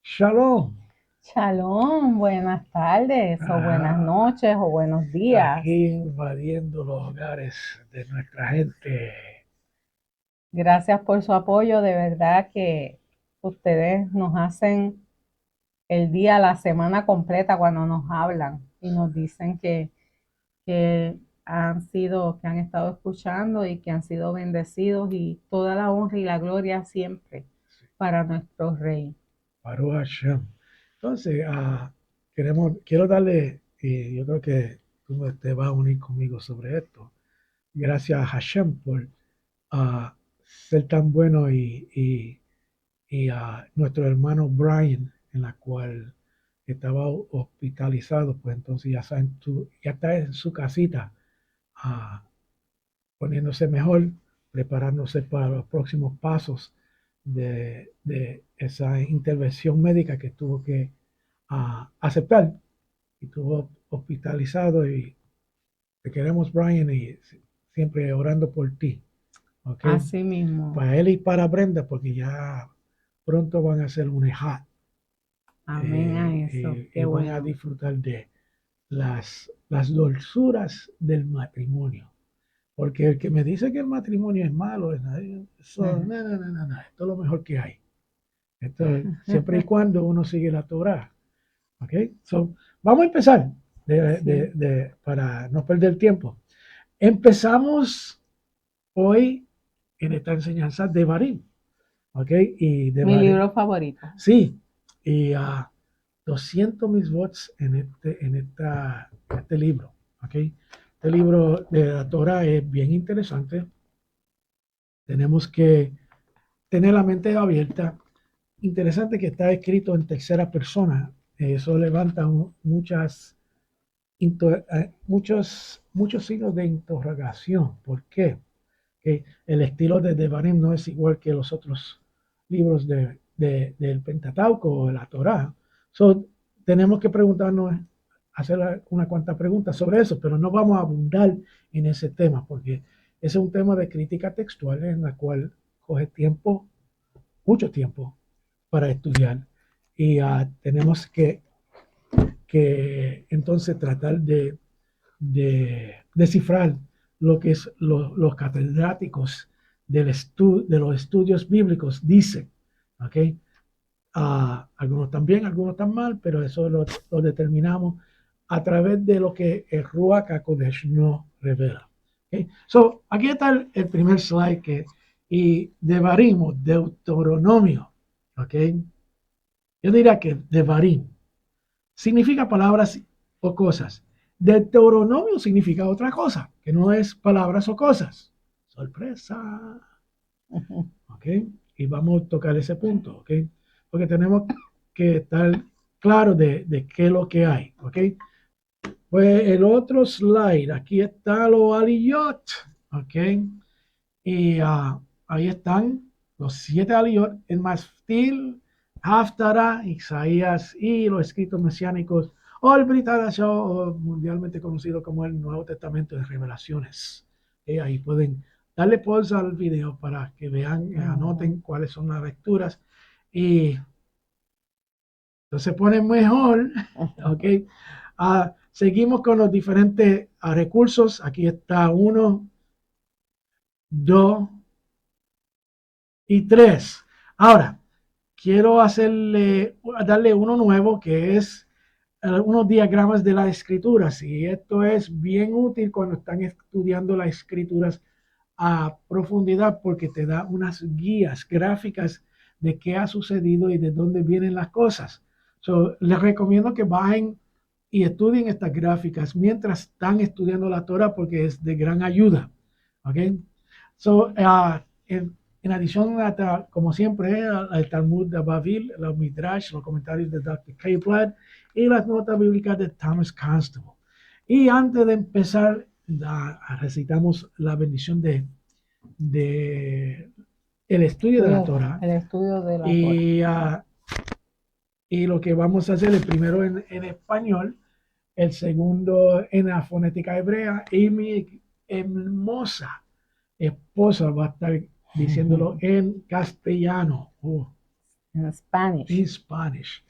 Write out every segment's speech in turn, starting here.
Shalom. Shalom, buenas tardes o buenas Ah, noches o buenos días. aquí invadiendo los hogares de nuestra gente. Gracias por su apoyo, de verdad que ustedes nos hacen el día, la semana completa cuando nos hablan y nos dicen que que han estado escuchando y que han sido bendecidos y toda la honra y la gloria siempre para nuestro Rey. Baruch Hashem. Entonces, quiero darle, y yo creo que tú te vas a unir conmigo sobre esto. Gracias a Hashem por ser tan bueno y a nuestro hermano Brian, en la cual estaba hospitalizado, pues entonces ya está en su casita. ah, Poniéndose mejor, preparándose para los próximos pasos de esa intervención médica que tuvo que aceptar y estuvo hospitalizado y te queremos, Brian, y siempre orando por ti, ¿ok? Así mismo, Para él y para Brenda, porque ya pronto van a hacer un EJAT amén a eso, y qué van a bueno. disfrutar de las dulzuras del matrimonio. Porque el que me dice que el matrimonio es malo, eso, no, no, no, no, no, esto es lo mejor que hay. Esto, siempre y cuando uno sigue la Torah. ¿Ok? So, vamos a empezar Sí. para no perder tiempo. Empezamos hoy en esta enseñanza de Barim. ¿Ok? Y de Mi Barim. libro favorito. Sí, y 200 mis votos en este libro. ¿Ok? Este libro de la Torah es bien interesante. Tenemos que tener la mente abierta. Interesante que está escrito en tercera persona. Eso levanta muchos signos de interrogación. ¿Por qué? Que el estilo de Devarim no es igual que los otros libros del Pentateuco o de la Torá. So, tenemos que preguntarnos, hacer una cuanta preguntas sobre eso, pero no vamos a abundar en ese tema porque ese es un tema de crítica textual en la cual coge tiempo, mucho tiempo para estudiar y tenemos que entonces tratar de descifrar lo que es los catedráticos de los estudios bíblicos dicen. ¿Okay? Algunos están bien, algunos están mal, pero eso lo determinamos a través de lo que el Ruach HaKodesh nos revela. ¿Okay? So, aquí está el primer slide y Devarim, Deuteronomio. ¿Okay? Yo diría que Devarim significa palabras o cosas. Deuteronomio significa otra cosa, que no es palabras o cosas. Sorpresa. ¿Ok? Y vamos a tocar ese punto, ¿ok? Porque tenemos que estar claros de qué es lo que hay, ¿ok? Pues el otro slide, aquí está lo aliyot, ¿ok? Y ahí están los 7 aliyot, el Mastil, Haftarah, Isaías y los escritos mesiánicos, o el Brit Hadashah, o mundialmente conocido como el Nuevo Testamento de Revelaciones. Ahí pueden darle pausa al video para que vean, anoten cuáles son las lecturas y entonces ponen mejor, ¿ok? Seguimos con los diferentes recursos. Aquí está uno, dos, y tres. Ahora, quiero darle uno nuevo que es unos diagramas de las escrituras y esto es bien útil cuando están estudiando las escrituras a profundidad porque te da unas guías gráficas de qué ha sucedido y de dónde vienen las cosas. Les recomiendo que bajen y estudien estas gráficas mientras están estudiando la Torah porque es de gran ayuda. ¿Okay? En adición, como siempre, el Talmud de Bavil, los Midrash, los comentarios de Dr. Kaplan y las notas bíblicas de Thomas Constable. Y antes de empezar, recitamos la bendición de el estudio de la Torah El estudio de la Torah. y lo que vamos a hacer, el primero en español, el segundo en la fonética hebrea y mi hermosa esposa va a estar diciéndolo en castellano. en Spanish. In Spanish.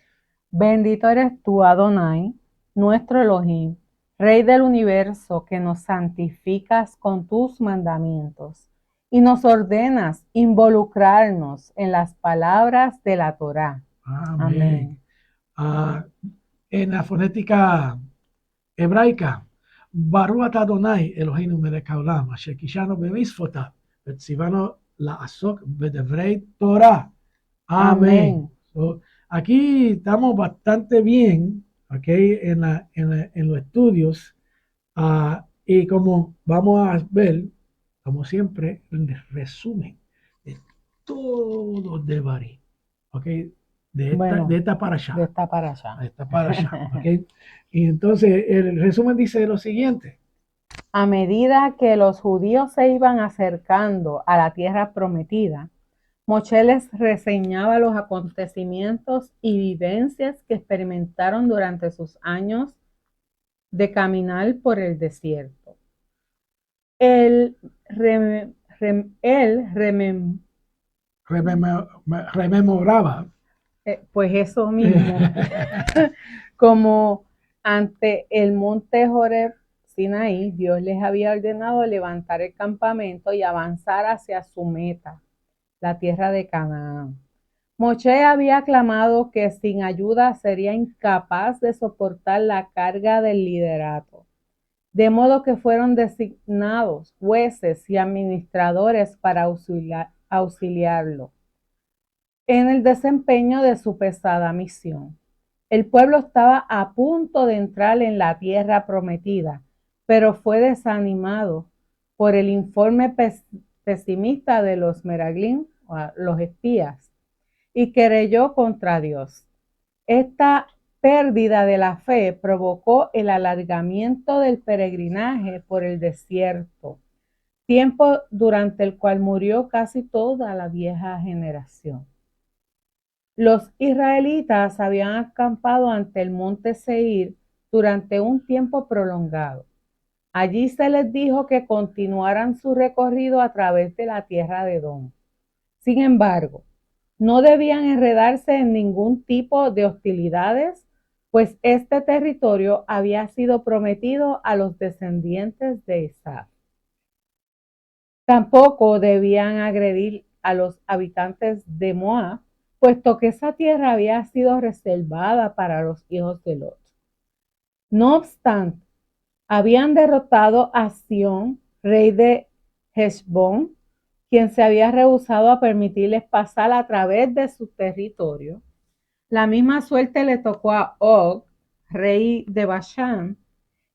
Bendito eres tú, Adonai, nuestro Elohim, Rey del universo, que nos santificas con tus mandamientos y nos ordenas involucrarnos en las palabras de la Torá. Amén. En la fonética hebraica, Baruch atah Adonai Eloheinu melech haolam, asher kishano b'mitzvotav, v'tzivano la'asok b'devrei Torah. Amén. So, aquí estamos bastante bien, ¿ok? En los estudios. Y como vamos a ver, como siempre, el resumen de todo de Bari, ¿ok? De esta para allá. De esta para allá. De esta para allá, ¿ok? Y entonces el resumen dice lo siguiente. A medida que los judíos se iban acercando a la tierra prometida, Moshe les reseñaba los acontecimientos y vivencias que experimentaron durante sus años de caminar por el desierto. Él rememoraba. Pues eso mismo, como ante el monte Horeb Sinaí, Dios les había ordenado levantar el campamento y avanzar hacia su meta, la tierra de Canaán. Moshe había clamado que sin ayuda sería incapaz de soportar la carga del liderato, de modo que fueron designados jueces y administradores para auxiliarlo en el desempeño de su pesada misión. El pueblo estaba a punto de entrar en la tierra prometida, pero fue desanimado por el informe pesimista de los Meraglim, los espías, y querelló contra Dios. Esta pérdida de la fe provocó el alargamiento del peregrinaje por el desierto, tiempo durante el cual murió casi toda la vieja generación. Los israelitas habían acampado ante el monte Seir durante un tiempo prolongado. Allí se les dijo que continuaran su recorrido a través de la tierra de Edom. Sin embargo, no debían enredarse en ningún tipo de hostilidades, pues este territorio había sido prometido a los descendientes de Esaf. Tampoco debían agredir a los habitantes de Moab, puesto que esa tierra había sido reservada para los hijos de Lot. No obstante, habían derrotado a Sihón, rey de Heshbón, quien se había rehusado a permitirles pasar a través de su territorio. La misma suerte le tocó a Og, rey de Bashán.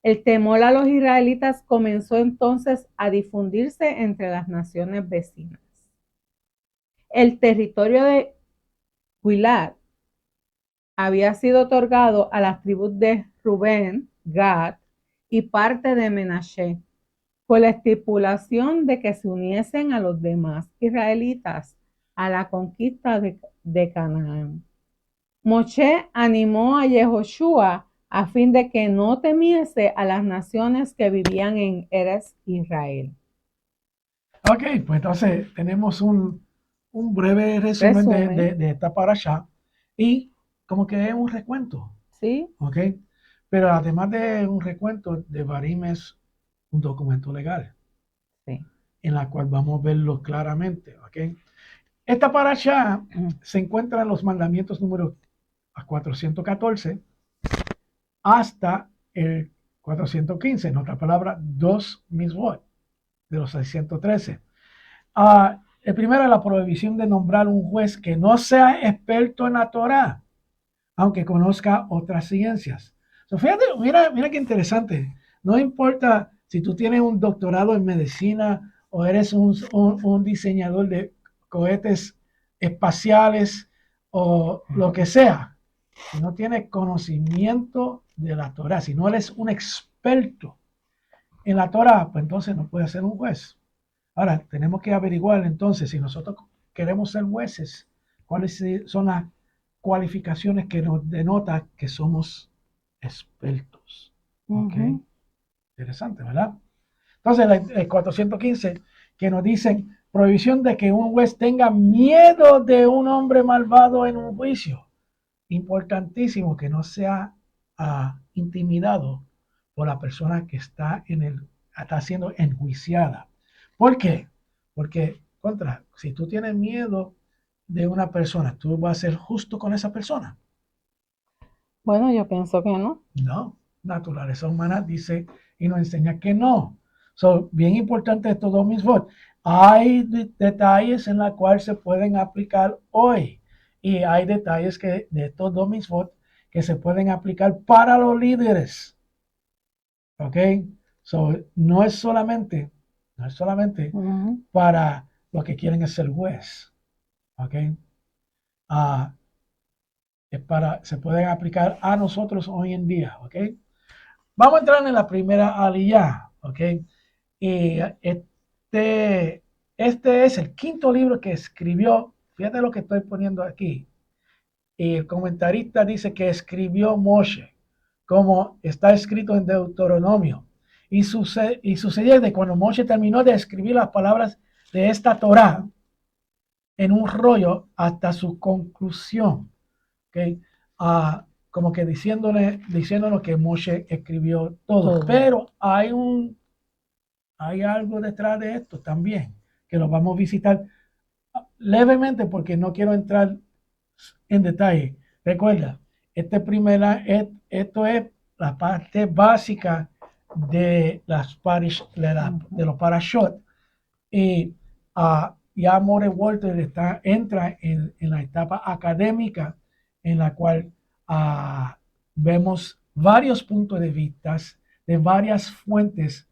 El temor a los israelitas comenzó entonces a difundirse entre las naciones vecinas. El territorio de Gilead había sido otorgado a las tribus de Rubén, Gad y parte de Menashe, con la estipulación de que se uniesen a los demás israelitas a la conquista de Canaán. Moshe animó a Yehoshua a fin de que no temiese a las naciones que vivían en Eretz Israel. Ok, pues entonces tenemos un breve resumen de esta parasha y como que es un recuento. Sí. Ok, pero además de un recuento, Devarim es un documento legal. Sí. En la cual vamos a verlo claramente. Ok, esta parasha se encuentra en los mandamientos número 414 hasta el 415, en otra palabra, 2 misbot de los 613. El primero es la prohibición de nombrar un juez que no sea experto en la Torah, aunque conozca otras ciencias. So, fíjate, mira qué interesante. No importa si tú tienes un doctorado en medicina o eres un diseñador de cohetes espaciales o lo que sea. Si no tienes conocimiento de la Torah, si no eres un experto en la Torah, pues entonces no puedes ser un juez. Ahora, tenemos que averiguar entonces si nosotros queremos ser jueces, cuáles son las cualificaciones que nos denotan que somos expertos. ¿Ok? Interesante, ¿verdad? Entonces, el 415 que nos dicen prohibición de que un juez tenga miedo de un hombre malvado en un juicio. Importantísimo que no sea intimidado por la persona que está siendo enjuiciada. ¿Por qué? Porque, si tú tienes miedo de una persona, ¿tú vas a ser justo con esa persona? Bueno, yo pienso que no. No, naturaleza humana dice y nos enseña que no. Bien importante estos dos mitzvot. Hay detalles en los cuales se pueden aplicar hoy y hay detalles de estos dos mitzvot que se pueden aplicar para los líderes. ¿Ok? No es solamente para los que quieren ser juez. ¿Ok? Se pueden aplicar a nosotros hoy en día. ¿Ok? Vamos a entrar en la primera aliyah, ¿ok? Y este es el quinto libro que escribió, fíjate lo que estoy poniendo aquí. Y el comentarista dice que escribió Moshe, como está escrito en Deuteronomio. Y sucedió de cuando Moshe terminó de escribir las palabras de esta Torá en un rollo hasta su conclusión, ¿ok? Como que diciéndonos que Moshe escribió todo. Pero hay algo detrás de esto también, que lo vamos a visitar levemente porque no quiero entrar en detalle. Recuerda, esto es la parte básica de los parashot. Y ya More Walter entra en la etapa académica en la cual vemos varios puntos de vista de varias fuentes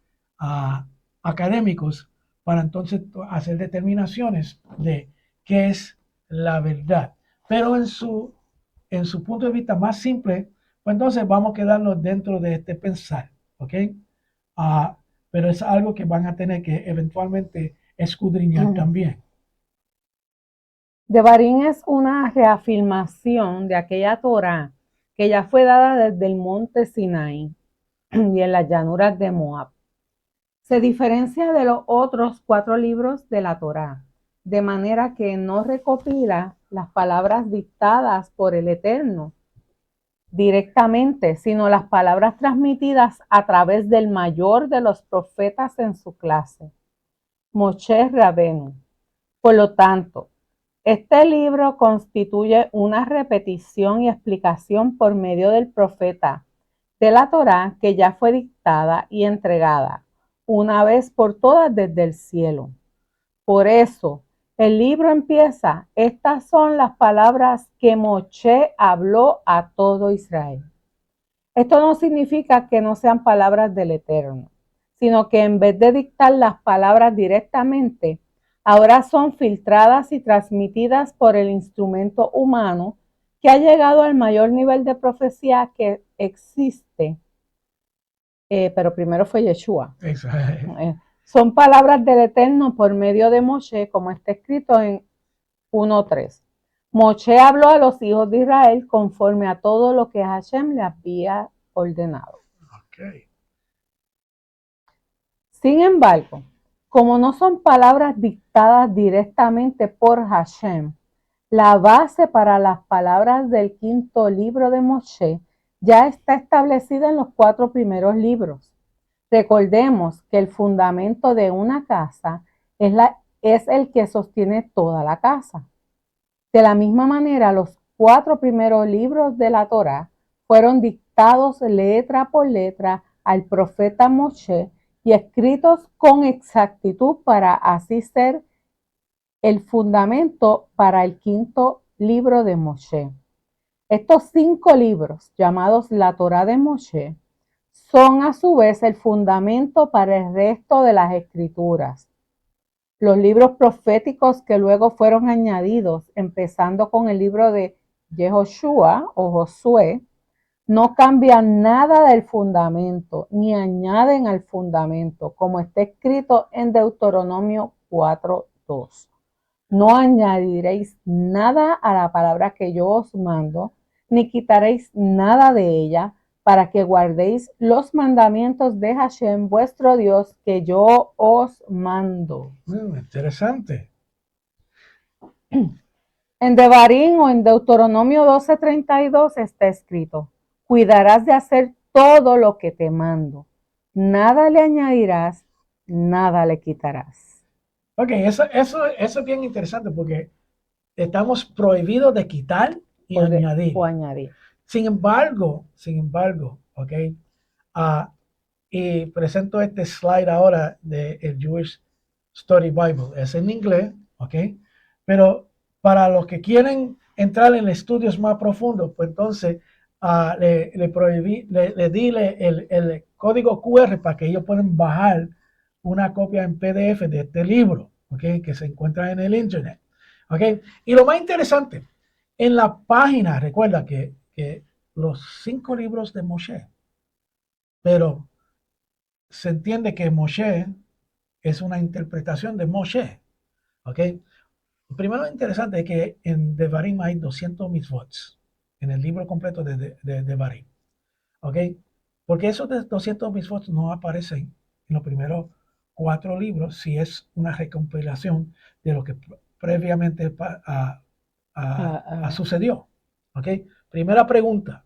académicos para entonces hacer determinaciones de qué es la verdad. Pero en su punto de vista más simple, pues entonces vamos a quedarnos dentro de este pensar, ¿ok? Pero es algo que van a tener que eventualmente escudriñar también. Devarim es una reafirmación de aquella Torá que ya fue dada desde el monte Sinai y en las llanuras de Moab. Se diferencia de los otros 4 libros de la Torá, de manera que no recopila las palabras dictadas por el Eterno directamente, sino las palabras transmitidas a través del mayor de los profetas en su clase, Moshe Rabenu. Por lo tanto, este libro constituye una repetición y explicación por medio del profeta de la Torá que ya fue dictada y entregada una vez por todas desde el cielo. Por eso, el libro empieza, estas son las palabras que Moshe habló a todo Israel. Esto no significa que no sean palabras del Eterno, sino que en vez de dictar las palabras directamente, ahora son filtradas y transmitidas por el instrumento humano que ha llegado al mayor nivel de profecía que existe. Pero primero fue Yeshua. Son palabras del Eterno por medio de Moshe, como está escrito en 1:3. Moshe habló a los hijos de Israel conforme a todo lo que Hashem le había ordenado. Okay. Sin embargo, como no son palabras dictadas directamente por Hashem, la base para las palabras del quinto libro de Moshe ya está establecida en los 4 primeros libros. Recordemos que el fundamento de una casa es el que sostiene toda la casa. De la misma manera, los 4 primeros libros de la Torá fueron dictados letra por letra al profeta Moshe y escritos con exactitud para así ser el fundamento para el quinto libro de Moshe. Estos 5 libros, llamados la Torá de Moshe, son a su vez el fundamento para el resto de las escrituras. Los libros proféticos que luego fueron añadidos, empezando con el libro de Yehoshua o Josué, no cambian nada del fundamento, ni añaden al fundamento, como está escrito en Deuteronomio 4:2. No añadiréis nada a la palabra que yo os mando, ni quitaréis nada de ella, para que guardéis los mandamientos de Hashem, vuestro Dios, que yo os mando. Interesante. En Devarim o en Deuteronomio 12:32 está escrito: cuidarás de hacer todo lo que te mando. Nada le añadirás, nada le quitarás. Ok, eso es bien interesante porque estamos prohibidos de quitar y añadir. O añadir. Sin embargo, ok, y presento este slide ahora del Jewish Study Bible. Es en inglés, ok, pero para los que quieren entrar en estudios más profundos, pues entonces le di el código QR para que ellos puedan bajar una copia en PDF de este libro, ok, que se encuentra en el internet, ok. Y lo más interesante, en la página, recuerda que los 5 libros de Moshe, pero se entiende que Moshe es una interpretación de Moshe, ¿ok? Primero lo interesante es que en Devarim hay 200 mitzvot, en el libro completo de Devarim, ¿ok? Porque esos 200 mitzvot no aparecen en los primeros 4 libros si es una recompilación de lo que previamente sucedió, ¿ok? Primera pregunta,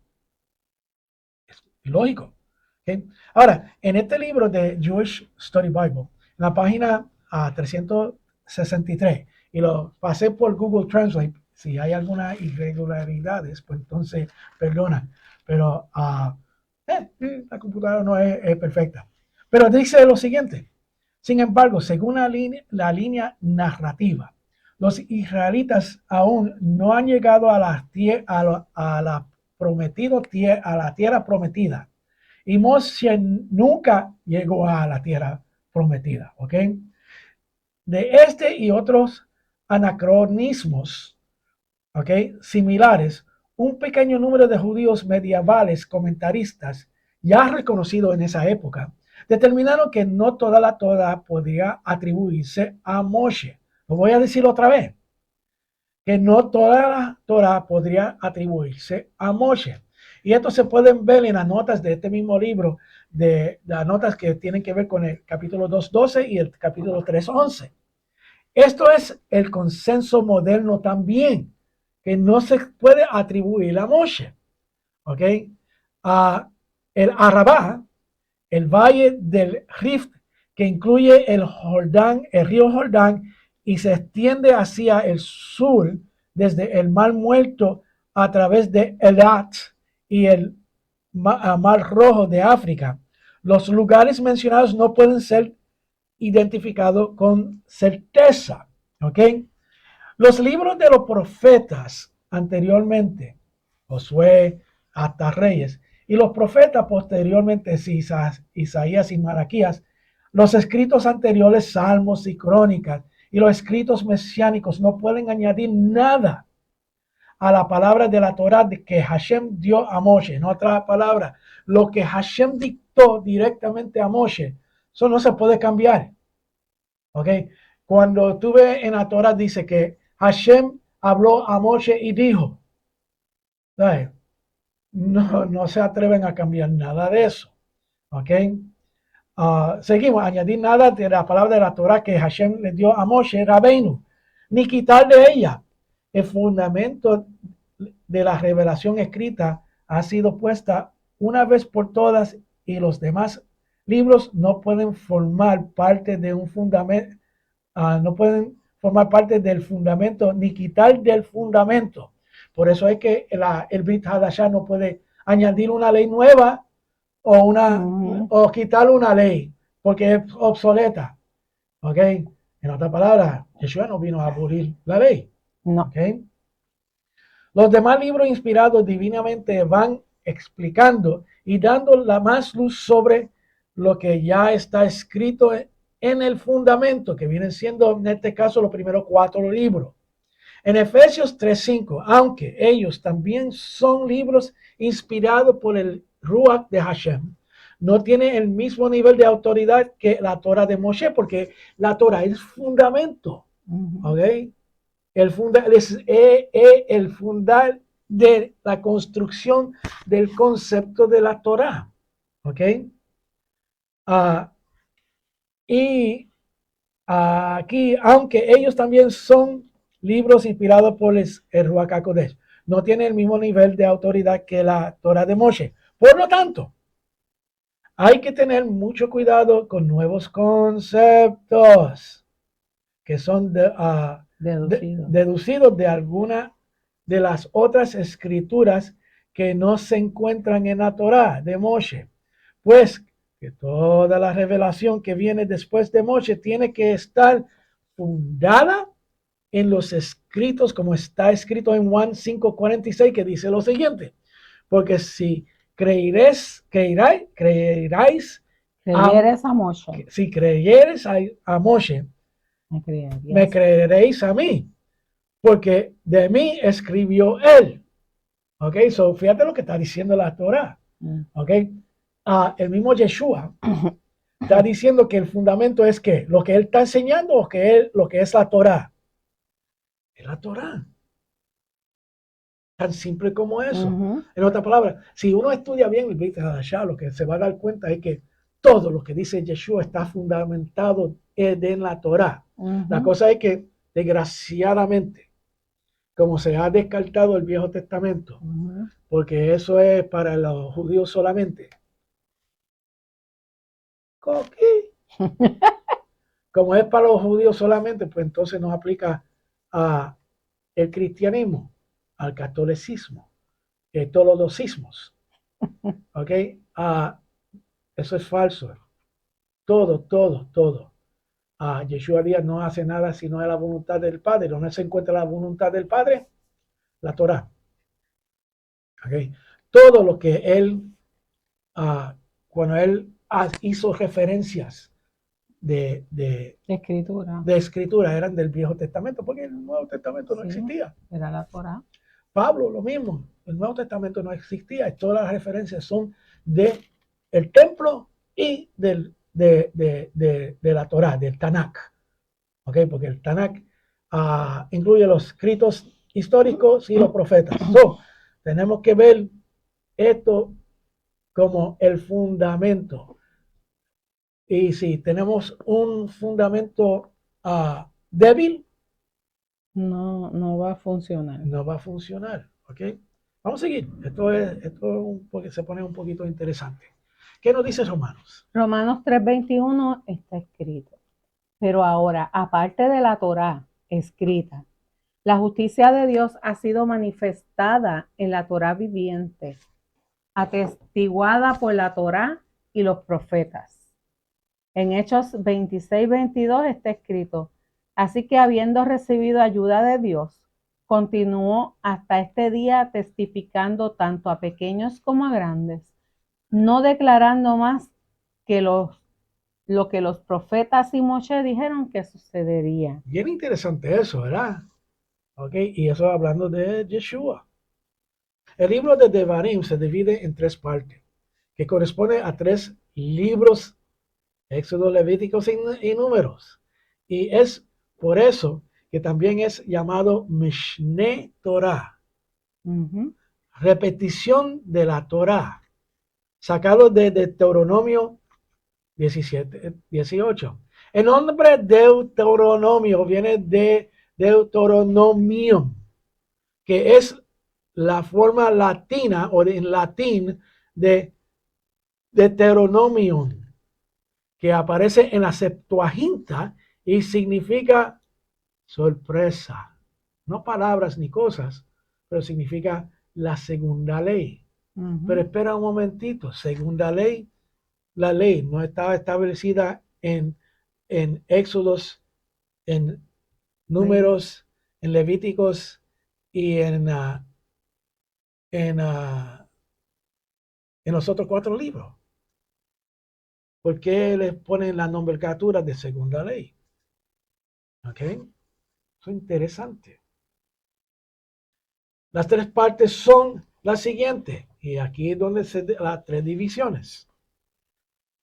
es lógico. ¿Okay? Ahora, en este libro de Jewish Study Bible, en la página 363, y lo pasé por Google Translate, si hay algunas irregularidades, pues entonces perdona, pero la computadora no es perfecta. Pero dice lo siguiente: sin embargo, según la línea narrativa, los israelitas aún no han llegado a la tierra prometida. Y Moshe nunca llegó a la tierra prometida, ¿ok? De este y otros anacronismos, ¿ok?, similares, un pequeño número de judíos medievales comentaristas, ya reconocidos en esa época, determinaron que no toda la Torah podría atribuirse a Moshe. Lo voy a decir otra vez, que no toda la Torah podría atribuirse a Moshe. Y esto se pueden ver en las notas de este mismo libro, de las notas que tienen que ver con el capítulo 2.12 y el capítulo 3.11. Esto es el consenso moderno también, que no se puede atribuir a Moshe. ¿Ok? El Arabá, el valle del Rift, que incluye el Jordán, el río Jordán, y se extiende hacia el sur desde el Mar Muerto a través de Elat y el Mar Rojo de África. Los lugares mencionados no pueden ser identificados con certeza. ¿Ok? Los libros de los profetas anteriormente, Josué hasta Reyes, y los profetas posteriormente, Isaías y Malaquías, los escritos anteriores, Salmos y Crónicas, y los escritos mesiánicos no pueden añadir nada a la palabra de la Torah que Hashem dio a Moshe. En otra palabra, lo que Hashem dictó directamente a Moshe, eso no se puede cambiar. ¿Ok? Cuando tú ves en la Torah dice que Hashem habló a Moshe y dijo, ¿sabes? No se atreven a cambiar nada de eso. ¿Ok? Seguimos, añadir nada de la palabra de la Torah que Hashem le dio a Moshe Rabbeinu, ni quitar de ella. El fundamento de la revelación escrita ha sido puesta una vez por todas y los demás libros no pueden formar parte de un fundamento, no pueden formar parte del fundamento ni quitar del fundamento. Por eso es que el Brit Hadashah no puede añadir una ley nueva o quitar una ley porque es obsoleta. ¿Ok? En otras palabras, Yeshua no vino a abolir la ley. No. ¿Ok? Los demás libros inspirados divinamente van explicando y dando la más luz sobre lo que ya está escrito en el fundamento, que vienen siendo en este caso los primeros 4 libros. En Efesios 3:5, aunque ellos también son libros inspirados por el Ruach de Hashem, no tiene el mismo nivel de autoridad que la Torah de Moshe, porque la Torah es fundamento. ¿Ok? El fundar de la construcción del concepto de la Torá. ¿Ok? Y aquí, aunque ellos también son libros inspirados por el Ruach HaKodesh, no tienen el mismo nivel de autoridad que la Torá de Moshe. Por lo tanto, hay que tener mucho cuidado con nuevos conceptos que son deducidos de alguna de las otras escrituras que no se encuentran en la Torá de Moshe. Pues que toda la revelación que viene después de Moshe tiene que estar fundada en los escritos, como está escrito en Juan 5:46, que dice lo siguiente: porque si creyerais a Moshe, si creyeres a Moshe, me creeréis a mí, porque de mí escribió él. Ok, so fíjate lo que está diciendo la Torah. Ok, el mismo Yeshua está diciendo que el fundamento es que lo que él está enseñando o que lo que es la Torah. Es la Torah. Tan simple como eso. En otras palabras, si uno estudia bien el Brit Hadashah, lo que se va a dar cuenta es que todo lo que dice Yeshua está fundamentado en la Torah. La cosa es que, desgraciadamente, como se ha descartado el Viejo Testamento, porque eso es para los judíos solamente. Como es para los judíos solamente, pues entonces nos aplica a el cristianismo, al catolicismo, todos los sismos. ¿Ok? Eso es falso. Todo. Yeshua Díaz no hace nada si no es la voluntad del Padre. ¿Dónde se encuentra la voluntad del Padre? La Torah. ¿Ok? Todo lo que él, cuando él hizo referencias de escritura eran del Viejo Testamento, porque el Nuevo Testamento no existía. Era la Torah. Pablo, lo mismo. El Nuevo Testamento no existía. Todas las referencias son de el templo y de la Torah, del Tanakh. ¿Ok? Porque el Tanakh incluye los escritos históricos y los profetas. Tenemos que ver esto como el fundamento. Y si tenemos un fundamento débil, no va a funcionar. No va a funcionar. ¿Ok? Vamos a seguir. Porque se pone un poquito interesante. ¿Qué nos dice Romanos? Romanos 3:21 está escrito: pero ahora, aparte de la Torá escrita, la justicia de Dios ha sido manifestada en la Torá viviente, atestiguada por la Torá y los profetas. En Hechos 26:22 está escrito: así que habiendo recibido ayuda de Dios, continuó hasta este día testificando tanto a pequeños como a grandes, no declarando más que lo que los profetas y Moshe dijeron que sucedería. Bien interesante eso, ¿verdad? ¿Ok? Y eso hablando de Yeshua. El libro de Devarim se divide en 3 partes, que corresponde a 3 libros: Éxodo, Levíticos y Números. Y es por eso que también es llamado Mishneh Torah. Repetición de la Torah, sacado de Deuteronomio 17:18. El nombre Deuteronomio viene de Deuteronomium, que es la forma latina o en latín de Deuteronomium, que aparece en la Septuaginta y significa sorpresa. No palabras ni cosas, pero significa la segunda ley. Pero espera un momentito, segunda ley. La ley no estaba establecida en Éxodos, en Números, en Levíticos y en los otros 4 libros. ¿Por qué les ponen la nomenclatura de segunda ley? ¿Ok? Eso es interesante. Las 3 partes son las siguientes. Y aquí es donde las 3 divisiones.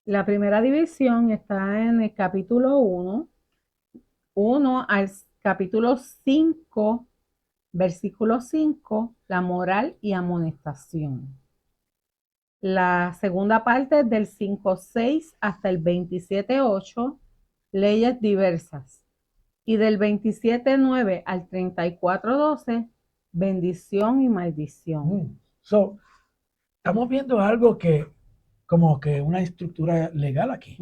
La primera división está en el capítulo 1 al capítulo 5, versículo 5, la moral y amonestación. La segunda parte del 5:6 hasta el 27:8, leyes diversas. Y del 27:9 al 34:12, bendición y maldición. So, estamos viendo algo que, como que una estructura legal aquí,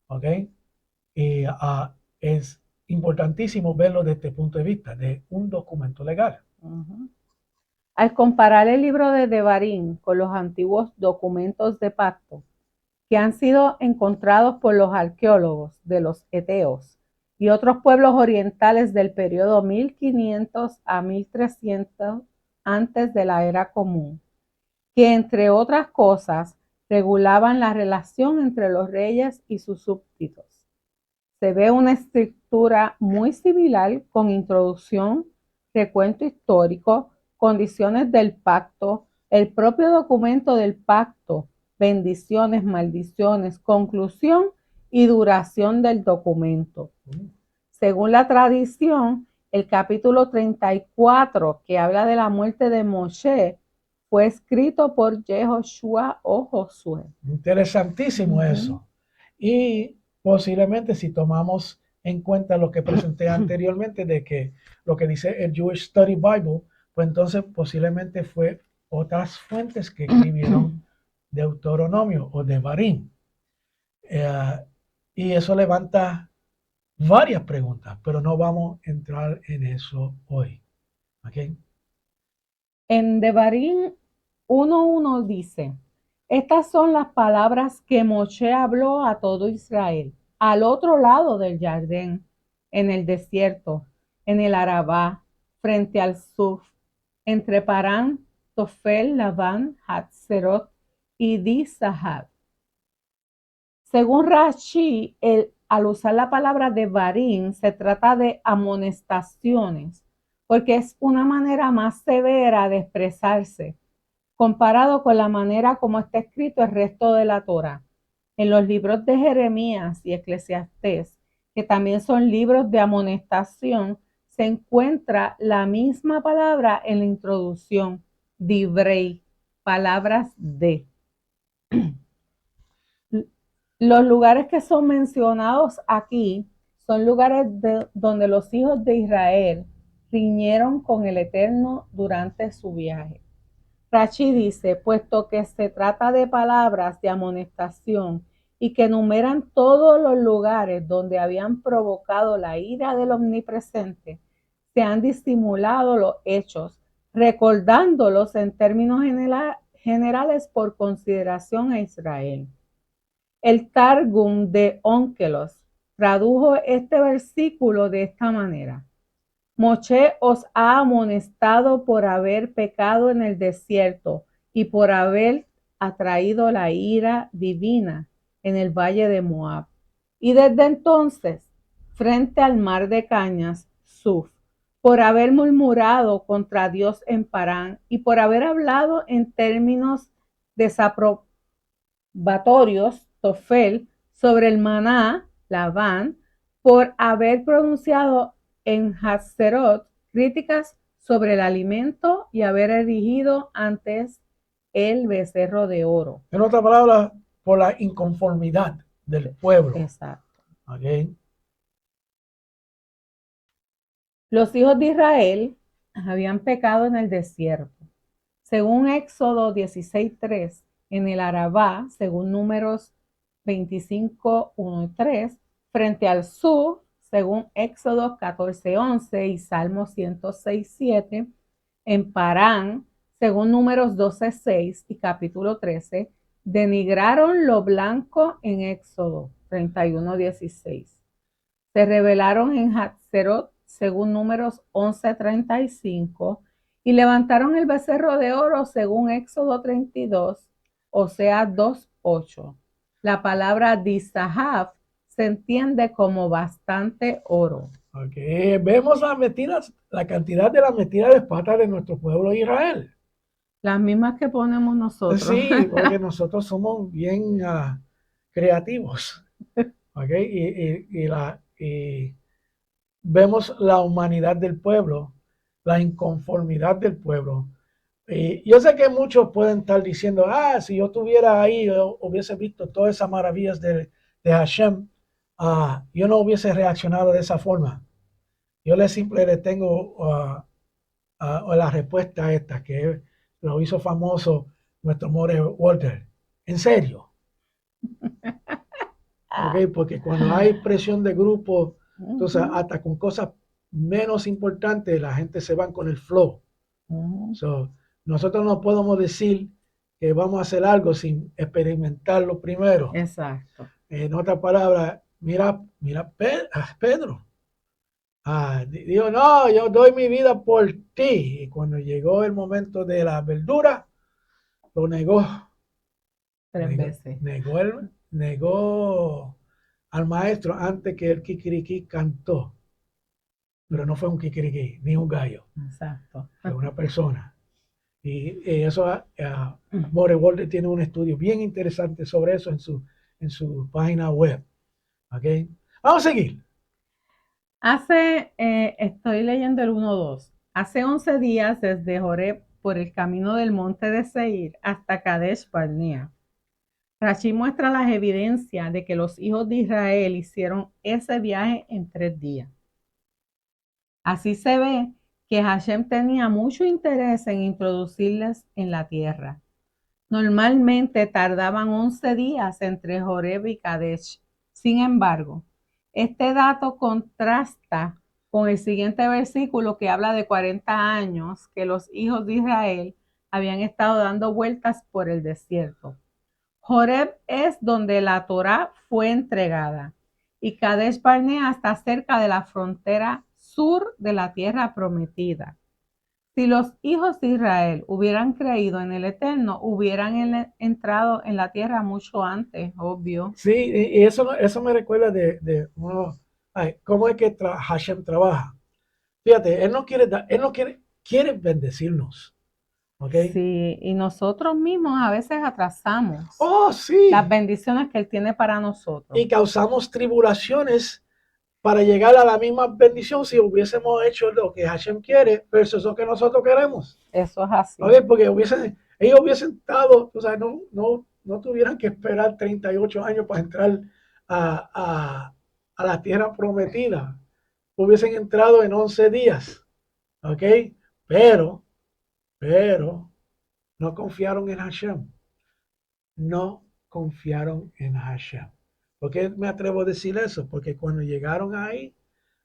¿ok? Y es importantísimo verlo desde este punto de vista de un documento legal. Al comparar el libro de Devarim con los antiguos documentos de pacto que han sido encontrados por los arqueólogos de los Eteos y otros pueblos orientales del periodo 1500 a 1300 antes de la era común, que entre otras cosas regulaban la relación entre los reyes y sus súbditos. Se ve una estructura muy similar con introducción, recuento histórico, condiciones del pacto, el propio documento del pacto, bendiciones, maldiciones, conclusión y duración del documento. Según la tradición, el capítulo 34, que habla de la muerte de Moshe, fue escrito por Yehoshua o Josué. Interesantísimo eso. Y posiblemente si tomamos en cuenta lo que presenté anteriormente de que lo que dice el Jewish Study Bible, pues entonces posiblemente fue otras fuentes que escribieron Deuteronomio o Devarim. Y eso levanta varias preguntas, pero no vamos a entrar en eso hoy. ¿Okay? En Devarim 1:1 dice: estas son las palabras que Moshe habló a todo Israel, al otro lado del Jardín, en el desierto, en el Arabá, frente al Suf, entre Parán, Tofel, Labán, Hatzerot y Di-Sahab. Según Rashi, al usar la palabra Devarim, se trata de amonestaciones, porque es una manera más severa de expresarse, comparado con la manera como está escrito el resto de la Torá. En los libros de Jeremías y Eclesiastés, que también son libros de amonestación, se encuentra la misma palabra en la introducción, divrei, palabras de. Los lugares que son mencionados aquí son lugares donde los hijos de Israel riñeron con el Eterno durante su viaje. Rashi dice: puesto que se trata de palabras de amonestación y que enumeran todos los lugares donde habían provocado la ira del Omnipresente, se han disimulado los hechos, recordándolos en términos generales por consideración a Israel. El Targum de Onkelos tradujo este versículo de esta manera: Moshe os ha amonestado por haber pecado en el desierto y por haber atraído la ira divina en el valle de Moab. Y desde entonces, frente al mar de cañas, Suf, por haber murmurado contra Dios en Parán y por haber hablado en términos desaprobatorios, Tofel, sobre el maná, Labán, por haber pronunciado en Hatzerot críticas sobre el alimento y haber erigido antes el becerro de oro. En otras palabras, por la inconformidad del pueblo. Exacto. ¿Okay? Los hijos de Israel habían pecado en el desierto. Según Éxodo 16:3, en el Arabá, según Números 25:1 y 3, frente al sur, según Éxodo 14:11 y Salmo 106:7, en Parán, según Números 12:6 y capítulo 13, denigraron lo blanco en Éxodo 31:16. Se rebelaron en Hatzerot, según Números 11:35, y levantaron el becerro de oro, según Éxodo 32, o sea, 2:8. La palabra Di-Sahab se entiende como bastante oro. Okay. Vemos las metidas, la cantidad de las metidas de patas de nuestro pueblo de Israel. Las mismas que ponemos nosotros. Sí, porque nosotros somos bien creativos. Okay. Y vemos la humanidad del pueblo, la inconformidad del pueblo, Y yo sé que muchos pueden estar diciendo, si yo estuviera ahí, yo hubiese visto todas esas maravillas de Hashem, yo no hubiese reaccionado de esa forma. Yo simple le tengo la respuesta a esta, que lo hizo famoso nuestro More Walter. En serio, ¿ok? Porque cuando hay presión de grupo, entonces hasta con cosas menos importantes, la gente se va con el flow. So, nosotros no podemos decir que vamos a hacer algo sin experimentarlo primero. Exacto. En otras palabras, mira Pedro. Digo, no, yo doy mi vida por ti. Y cuando llegó el momento de la verdura, lo negó. Tres veces. Negó al maestro antes que el kikiriki cantó. Pero no fue un kikiriki, ni un gallo. Exacto. Fue una persona. Y eso, More Walter tiene un estudio bien interesante sobre eso en su página web. ¿Okay? Vamos a seguir. Estoy leyendo el 1.2. Hace 11 días desde Joreb por el camino del monte de Seir hasta Kadesh Barnea. Rashi muestra las evidencias de que los hijos de Israel hicieron ese viaje en 3 días. Así se ve que Hashem tenía mucho interés en introducirles en la tierra. Normalmente tardaban 11 días entre Joreb y Kadesh. Sin embargo, este dato contrasta con el siguiente versículo que habla de 40 años que los hijos de Israel habían estado dando vueltas por el desierto. Joreb es donde la Torá fue entregada y Kadesh Barnea está cerca de la frontera sur de la tierra prometida. Si los hijos de Israel hubieran creído en el Eterno, hubieran entrado en la tierra mucho antes, obvio. Sí, y eso me recuerda de cómo es que Hashem trabaja. Fíjate, él no quiere bendecirnos. ¿Okay? Sí, y nosotros mismos a veces atrasamos Sí. las bendiciones que Él tiene para nosotros. Y causamos tribulaciones para llegar a la misma bendición si hubiésemos hecho lo que Hashem quiere versus lo que nosotros queremos. Eso es así. Porque ellos hubiesen estado, o sea, no tuvieran que esperar 38 años para entrar a la tierra prometida. Hubiesen entrado en 11 días. ¿Ok? Pero no confiaron en Hashem. No confiaron en Hashem. ¿Por qué me atrevo a decir eso? Porque cuando llegaron ahí,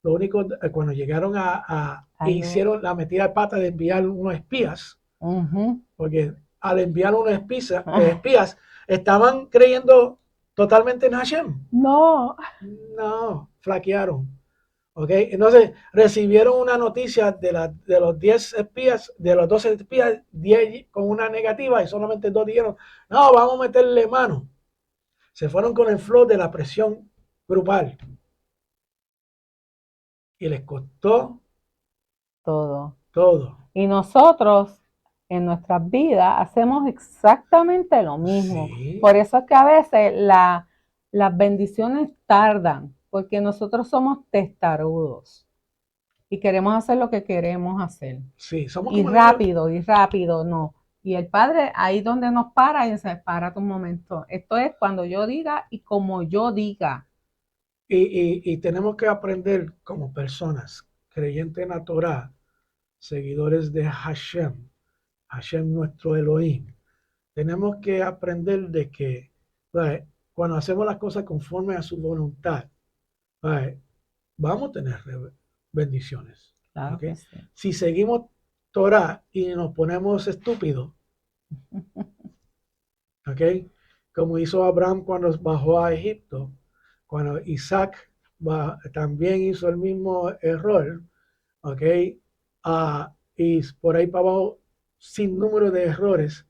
cuando llegaron hicieron la metida de pata de enviar unos espías, porque al enviar unos espías, estaban creyendo totalmente en Hashem. No, Flaquearon. ¿Okay? Entonces recibieron una noticia de los 10 espías, de los 12 espías, 10 con una negativa y solamente 2 dijeron, no, vamos a meterle mano. Se fueron con el flow de la presión grupal. Y les costó todo. Y nosotros en nuestras vidas hacemos exactamente lo mismo. Sí. Por eso es que a veces las bendiciones tardan, porque nosotros somos testarudos y queremos hacer lo que queremos hacer. Sí, somos y rápido, no. Y el Padre ahí donde nos para y dice, párate un momento. Esto es cuando yo diga y como yo diga. Y tenemos que aprender como personas, creyentes en la Torah, seguidores de Hashem nuestro Elohim. Tenemos que aprender de que cuando hacemos las cosas conforme a su voluntad, vamos a tener bendiciones. Claro ¿Okay? que sí. Si seguimos Torah y nos ponemos estúpidos, ¿okay? Como hizo Abraham cuando bajó a Egipto, cuando Isaac también hizo el mismo error, ¿okay? Y por ahí para abajo, sin número de errores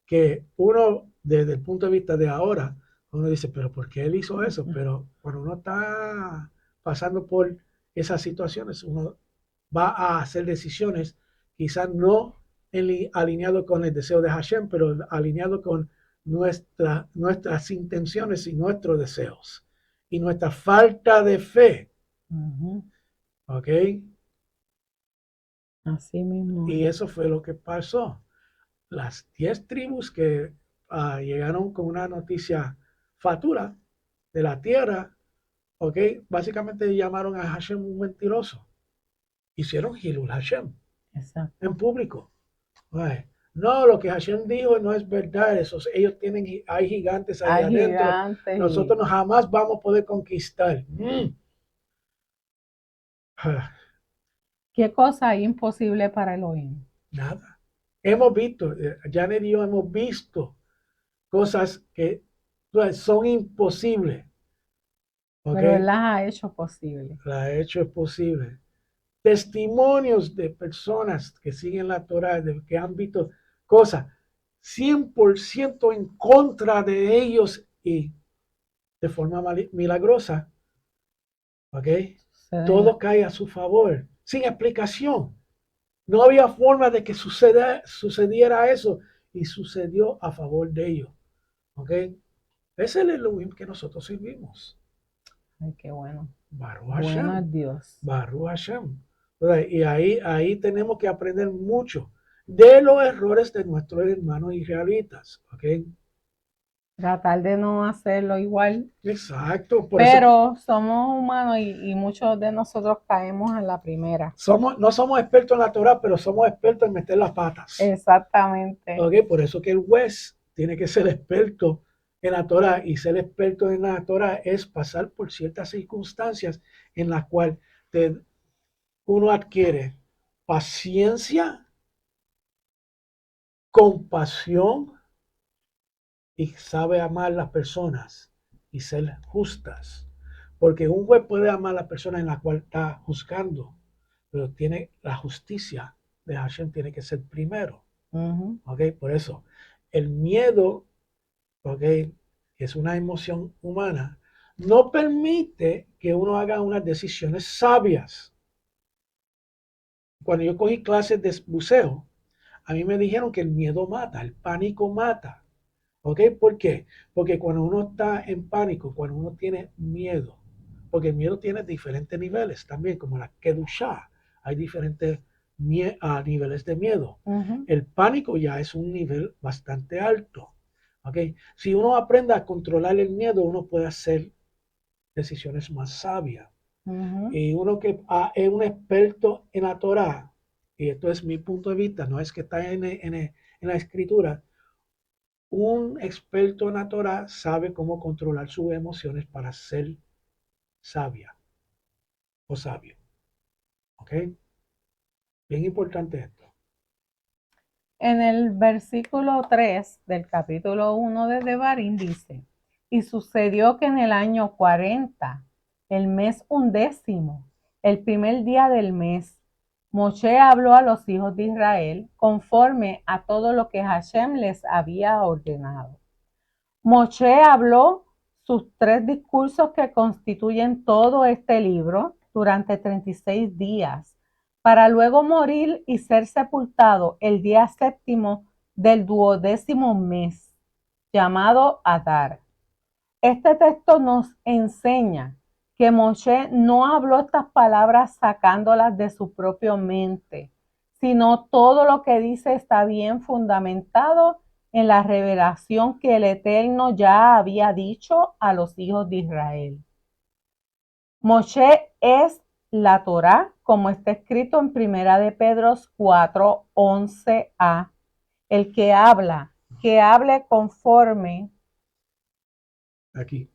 que uno, desde el punto de vista de ahora, uno dice, pero ¿por qué él hizo eso? Pero cuando uno está pasando por esas situaciones, uno va a hacer decisiones quizás no alineado con el deseo de Hashem, pero alineado con nuestras intenciones y nuestros deseos y nuestra falta de fe. ¿Ok? Así mismo. Y eso fue lo que pasó. las 10 tribus que llegaron con una noticia fatura de la tierra, ¿ok? Básicamente llamaron a Hashem un mentiroso. Hicieron Hilul Hashem en Exacto. público. Ay, no, lo que Hashem dijo no es verdad. Ellos tienen, hay gigantes ahí Hay adentro. gigantes Nosotros no jamás vamos a poder conquistar. qué cosa hay imposible para Elohim. Nada. Hemos visto, Janet y yo hemos visto cosas que pues, son imposibles. ¿Ok? Pero Él las ha hecho posible. La hecho es posible. Testimonios de personas que siguen la Torah, que han visto cosas 100% en contra de ellos y de forma milagrosa, ¿ok? Suceden Todo cae a su favor, sin explicación. No había forma de que sucediera eso y sucedió a favor de ellos, ¿ok? Ese es el Elohim que nosotros servimos. Ay, qué bueno. Baruch Bueno Hashem. es Dios. Baruch Hashem. Y ahí tenemos que aprender mucho de los errores de nuestros hermanos israelitas. ¿Ok? Tratar de no hacerlo igual. Exacto. Por eso Pero somos humanos y muchos de nosotros caemos en la primera. no somos expertos en la Torah, pero somos expertos en meter las patas. Exactamente. ¿Ok? Por eso que el juez tiene que ser experto en la Torah. Y ser experto en la Torah es pasar por ciertas circunstancias en las cuales uno adquiere paciencia, compasión y sabe amar a las personas y ser justas. Porque un juez puede amar a la persona en la cual está juzgando, pero tiene la justicia de Hashem tiene que ser primero. ¿Ok? Por eso, el miedo, ¿ok? Es una emoción humana, no permite que uno haga unas decisiones sabias. Cuando yo cogí clases de buceo, a mí me dijeron que el miedo mata, el pánico mata. ¿Ok? ¿Por qué? Porque cuando uno está en pánico, cuando uno tiene miedo, porque el miedo tiene diferentes niveles también, como la Kedushá, hay diferentes niveles de miedo. El pánico ya es un nivel bastante alto. ¿Ok? Si uno aprende a controlar el miedo, uno puede hacer decisiones más sabias. Y uno que es un experto en la Torah, y esto es mi punto de vista, no es que está en la escritura, un experto en la Torah sabe cómo controlar sus emociones para ser sabia o sabio. ¿Ok? Bien importante esto. En el versículo 3 del capítulo 1 de Devarim dice, y sucedió que en el año 40, el mes 11, el primer día del mes, Moshe habló a los hijos de Israel conforme a todo lo que Hashem les había ordenado. Moshe habló sus 3 discursos que constituyen todo este libro durante 36 días, para luego morir y ser sepultado el día 7 del 12º mes, llamado Adar. Este texto nos enseña que Moshe no habló estas palabras sacándolas de su propia mente, sino todo lo que dice está bien fundamentado en la revelación que el Eterno ya había dicho a los hijos de Israel. Moshe es la Torá, como está escrito en Primera de Pedro 4:11a. El que habla, que hable conforme. Aquí.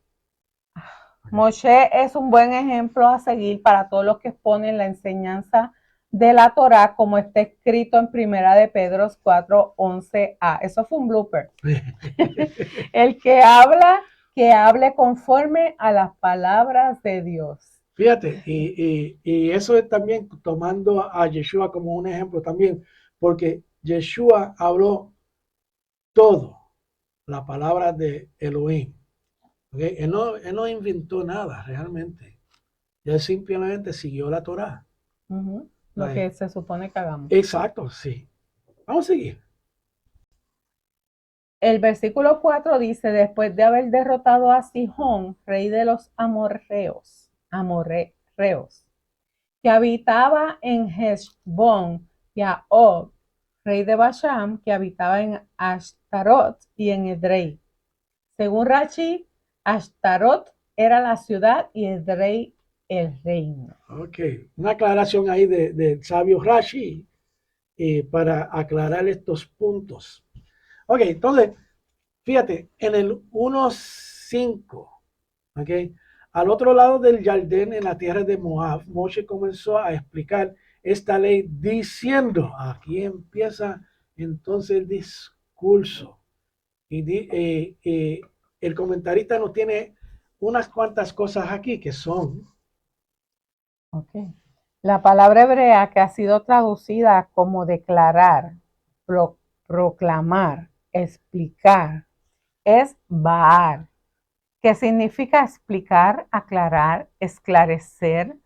Moshe es un buen ejemplo a seguir para todos los que exponen la enseñanza de la Torá, como está escrito en Primera de Pedro 4:11a. Eso fue un blooper. El que hable conforme a las palabras de Dios. Fíjate, y eso es también tomando a Yeshua como un ejemplo también, porque Yeshua habló todo, la palabra de Elohim. ¿Okay? Él no inventó nada realmente. Él simplemente siguió la Torah. Lo que se supone que hagamos. Exacto, sí. Vamos a seguir. El versículo 4 dice, después de haber derrotado a Sihón, rey de los amorreos, que habitaba en Heshbón y a Og, rey de Basham, que habitaba en Ashtarot y en Edrei. Según Rashi, Ashtarot era la ciudad y Edrei el reino. Ok, una aclaración ahí del sabio Rashi para aclarar estos puntos. Ok, entonces, fíjate, en el 1.5, ok, al otro lado del Jardín, en la tierra de Moab, Moshe comenzó a explicar esta ley diciendo, aquí empieza entonces el discurso. Y el comentarista nos tiene unas cuantas cosas aquí que son. Okay. La palabra hebrea que ha sido traducida como declarar, proclamar, explicar, es Baar, que significa explicar, aclarar, esclarecer,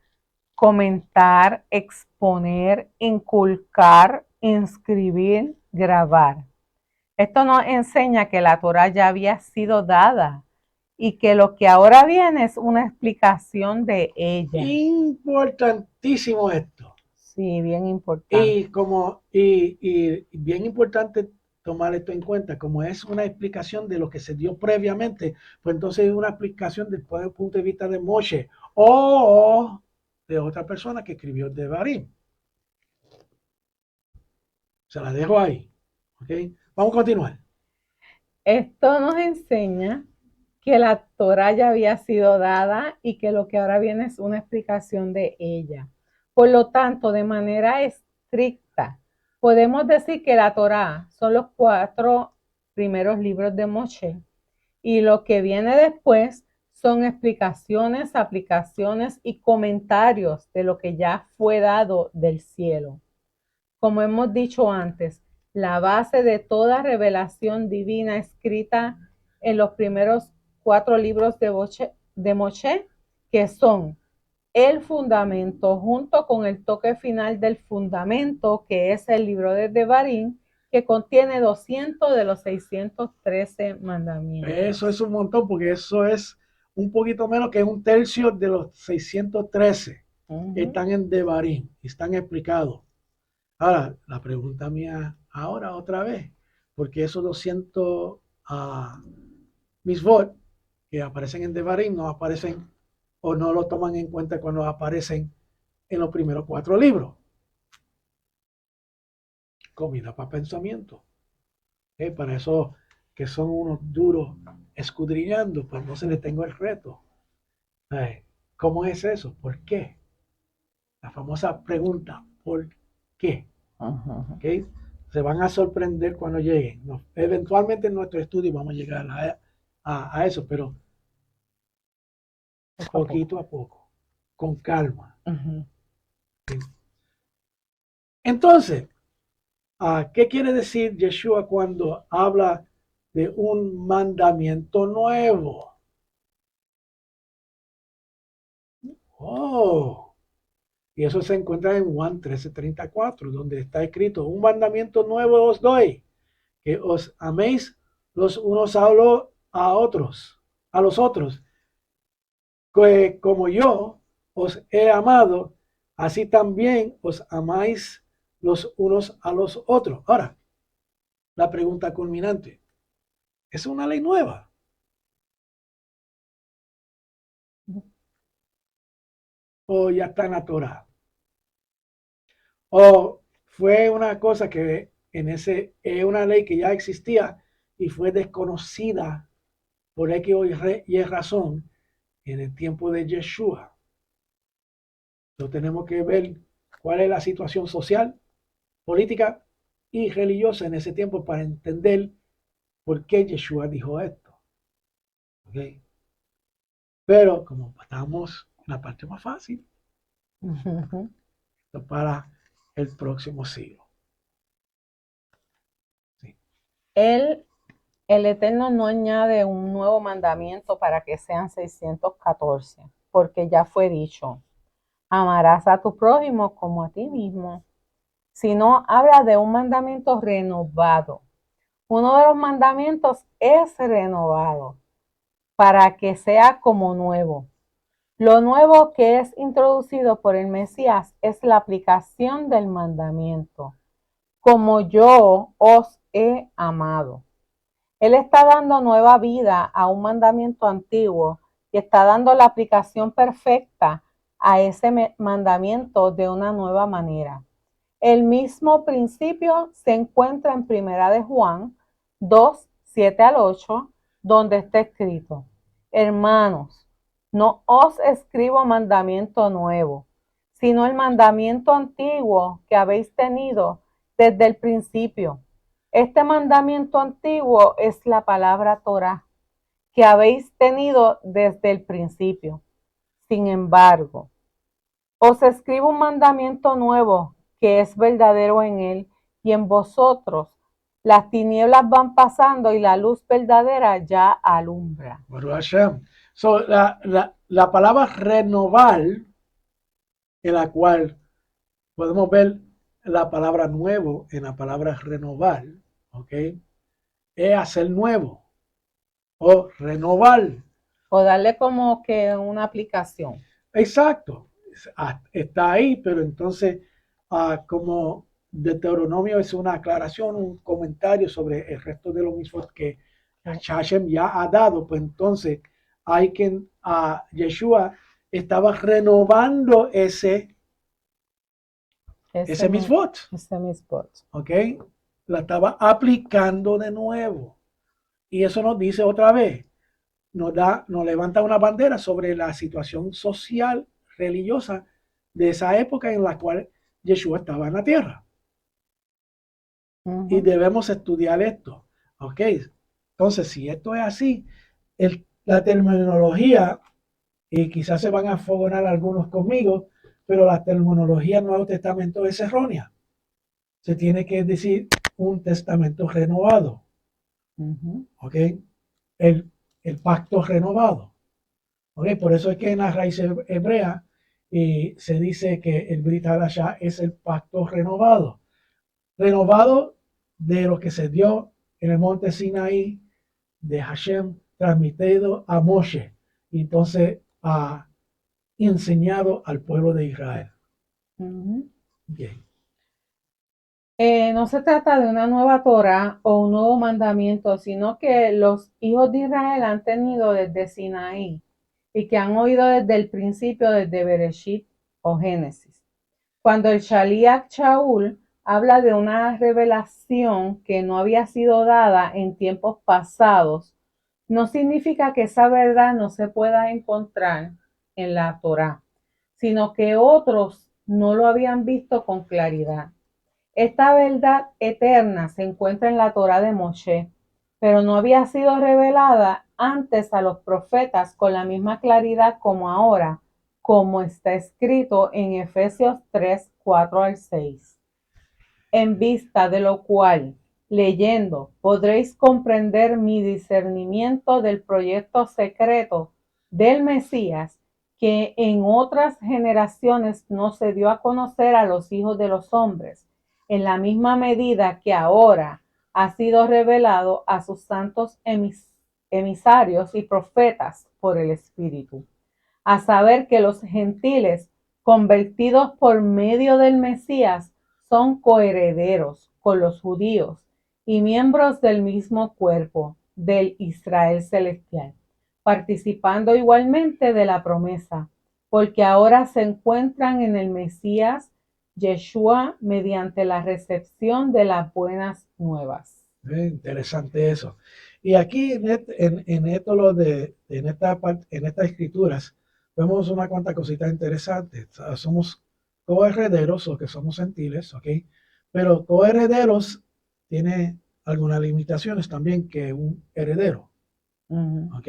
comentar, exponer, inculcar, inscribir, grabar. Esto nos enseña que la Torah ya había sido dada y que lo que ahora viene es una explicación de ella. Importantísimo esto. Sí, bien importante. Y bien importante tomar esto en cuenta, como es una explicación de lo que se dio previamente, pues entonces es una explicación desde el punto de vista de Moshe o de otra persona que escribió Devarim. Se la dejo ahí. ¿Okay? Vamos a continuar. Esto nos enseña que la Torah ya había sido dada y que lo que ahora viene es una explicación de ella. Por lo tanto, de manera estricta, podemos decir que la Torah son los 4 primeros libros de Moshe y lo que viene después son explicaciones, aplicaciones y comentarios de lo que ya fue dado del cielo. Como hemos dicho antes, la base de toda revelación divina escrita en los primeros 4 libros de Moshe, que son el fundamento junto con el toque final del fundamento, que es el libro de Devarim, que contiene 200 de los 613 mandamientos. Eso es un montón, porque eso es un poquito menos que un tercio de los 613 que están en Devarim, están explicados. Ahora, la pregunta mía ahora otra vez, porque esos 200 misvot que aparecen en Devarim no aparecen o no lo toman en cuenta cuando aparecen en los primeros 4 libros. Comida para pensamiento. Para eso que son unos duros escudriñando, pues no se les tengo el reto. ¿Cómo es eso? ¿Por qué? La famosa pregunta, ¿por qué? ¿Okay? Se van a sorprender cuando lleguen. No, eventualmente en nuestro estudio vamos a llegar a eso, pero poquito a poco, con calma. ¿Okay? Entonces, ¿qué quiere decir Yeshua cuando habla de un mandamiento nuevo? Oh, y eso se encuentra en Juan 13:34, donde está escrito, un mandamiento nuevo os doy, que os améis los unos a otros, a los otros, que como yo os he amado, así también os amáis los unos a los otros. Ahora, la pregunta culminante, ¿es una ley nueva? ¿O ya está en la Torah? ¿O fue una cosa que es una ley que ya existía y fue desconocida por X y razón en el tiempo de Yeshua? Entonces tenemos que ver cuál es la situación social, política y religiosa en ese tiempo para entender por qué Yeshua dijo esto. ¿Okay? Pero como estamos en la parte más fácil, para el próximo siglo. Sí. El Eterno no añade un nuevo mandamiento para que sean 614, porque ya fue dicho, amarás a tu prójimo como a ti mismo, sino habla de un mandamiento renovado. Uno de los mandamientos es renovado para que sea como nuevo. Lo nuevo que es introducido por el Mesías es la aplicación del mandamiento. como yo os he amado. Él está dando nueva vida a un mandamiento antiguo y está dando la aplicación perfecta a ese mandamiento de una nueva manera. El mismo principio se encuentra en Primera de Juan 2, 7 al 8, donde está escrito: Hermanos, no os escribo mandamiento nuevo, sino el mandamiento antiguo que habéis tenido desde el principio. Este mandamiento antiguo es la palabra Torá, que habéis tenido desde el principio. Sin embargo, os escribo un mandamiento nuevo, que es verdadero en él y en vosotros. Las tinieblas van pasando y la luz verdadera ya alumbra. Baruch Hashem. So, la palabra renovar, en la cual podemos ver la palabra nuevo en la palabra renovar, ¿ok? Es hacer nuevo o renovar. O darle como que una aplicación. Exacto, está ahí, pero entonces, como Deuteronomio es una aclaración, un comentario sobre el resto de los mismos que Hashem ya ha dado, pues entonces hay que, Yeshua estaba renovando ese mitzvot, Ese mitzvot. ¿ok? La estaba aplicando de nuevo. Y eso nos dice otra vez, nos levanta una bandera sobre la situación social, religiosa de esa época en la cual Yeshua estaba en la tierra. Y debemos estudiar esto. ¿Ok? Entonces, si esto es así, la terminología, y quizás se van a fogonar algunos conmigo, pero la terminología del Nuevo Testamento es errónea. Se tiene que decir un testamento renovado. ¿Ok? El pacto renovado. ¿Ok? Por eso es que en la raíz hebrea se dice que el Brit Hadashah es el pacto renovado. Renovado de lo que se dio en el monte Sinaí de Hashem, transmitido a Moshe. Y entonces ha enseñado al pueblo de Israel. Bien. No se trata de una nueva Torah o un nuevo mandamiento, sino que los hijos de Israel han tenido desde Sinaí y que han oído desde el principio, desde Bereshit o Génesis. Cuando el Shaliach Shaul habla de una revelación que no había sido dada en tiempos pasados, no significa que esa verdad no se pueda encontrar en la Torah, sino que otros no lo habían visto con claridad. Esta verdad eterna se encuentra en la Torá de Moshe, pero no había sido revelada antes a los profetas con la misma claridad como ahora, como está escrito en Efesios 3, 4 al 6. En vista de lo cual, leyendo, podréis comprender mi discernimiento del proyecto secreto del Mesías, que en otras generaciones no se dio a conocer a los hijos de los hombres, en la misma medida que ahora ha sido revelado a sus santos emisarios y profetas por el Espíritu, a saber que los gentiles convertidos por medio del Mesías son coherederos con los judíos y miembros del mismo cuerpo del Israel celestial, participando igualmente de la promesa, porque ahora se encuentran en el Mesías Yeshua mediante la recepción de las buenas nuevas. Interesante eso. Y aquí en estas escrituras vemos una cuanta cosita interesante. Somos coherederos, o que somos gentiles, ¿ok? Pero coherederos tiene algunas limitaciones también que un heredero, ¿ok?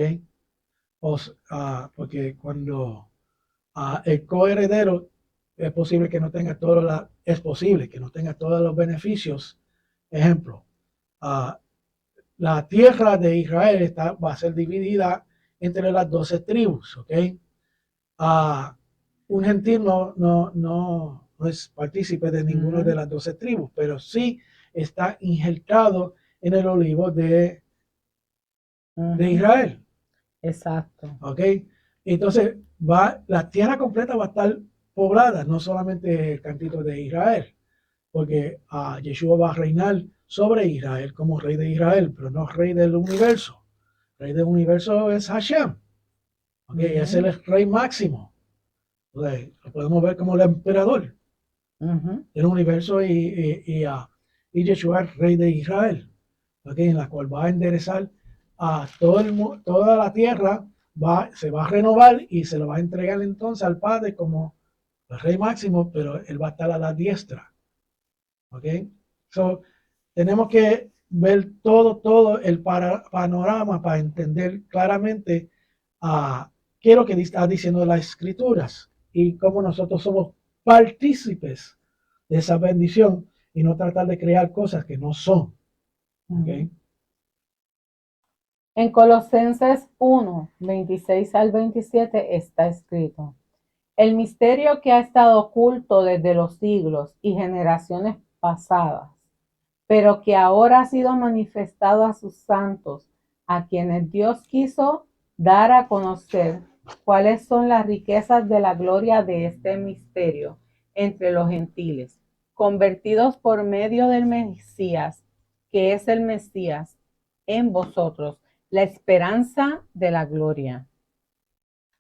Porque cuando el coheredero es posible que no tenga todos los beneficios. Ejemplo, la tierra de Israel va a ser dividida entre las 12 tribus, ¿ok? Un gentil no es partícipe de ninguna de las 12 tribus, pero sí está injertado en el olivo de Israel. Exacto. ¿Ok? Entonces, la tierra completa va a estar poblada, no solamente el cantito de Israel, porque Yeshua va a reinar sobre Israel como rey de Israel, pero no rey del universo. Rey del universo es Hashem. Okay, es el rey máximo. Okay, lo podemos ver como el emperador del universo y Yeshua es rey de Israel. Okay, en la cual va a enderezar a toda la tierra, se va a renovar y se lo va a entregar entonces al Padre como el rey máximo, pero él va a estar a la diestra. Okay, so tenemos que ver todo el panorama para entender claramente qué es lo que está diciendo las escrituras y cómo nosotros somos partícipes de esa bendición y no tratar de crear cosas que no son. ¿Okay? En Colosenses 1, 26 al 27 está escrito: el misterio que ha estado oculto desde los siglos y generaciones pasadas, pero que ahora ha sido manifestado a sus santos, a quienes Dios quiso dar a conocer cuáles son las riquezas de la gloria de este misterio entre los gentiles, convertidos por medio del Mesías, que es el Mesías, en vosotros, la esperanza de la gloria.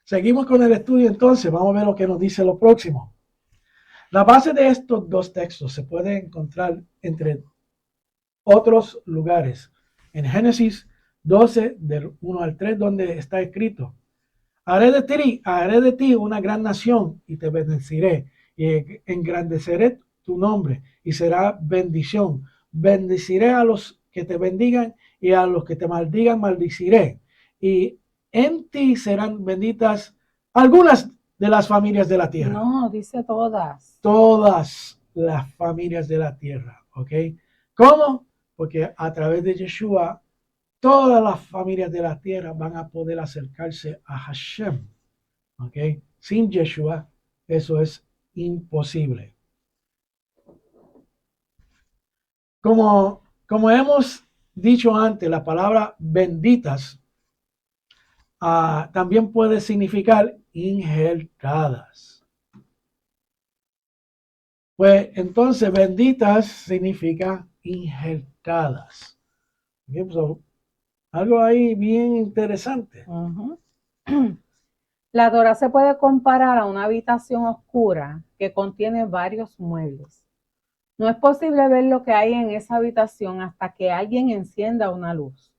Seguimos con el estudio entonces, vamos a ver lo que nos dice lo próximo. La base de estos dos textos se puede encontrar entre otros lugares. En Génesis 12, del 1 al 3, donde está escrito: haré de ti una gran nación y te bendeciré y engrandeceré tu nombre y será bendición. Bendeciré a los que te bendigan y a los que te maldigan maldiciré. Y en ti serán benditas algunas de las familias de la tierra. No, dice todas. Todas las familias de la tierra, ¿ok? ¿Cómo? Porque a través de Yeshua, todas las familias de la tierra van a poder acercarse a Hashem, ¿ok? Sin Yeshua, eso es imposible. Como hemos dicho antes, la palabra benditas también puede significar injertadas. Pues entonces benditas significa injertadas. So, algo ahí bien interesante. La Torá se puede comparar a una habitación oscura que contiene varios muebles. No es posible ver lo que hay en esa habitación hasta que alguien encienda una luz.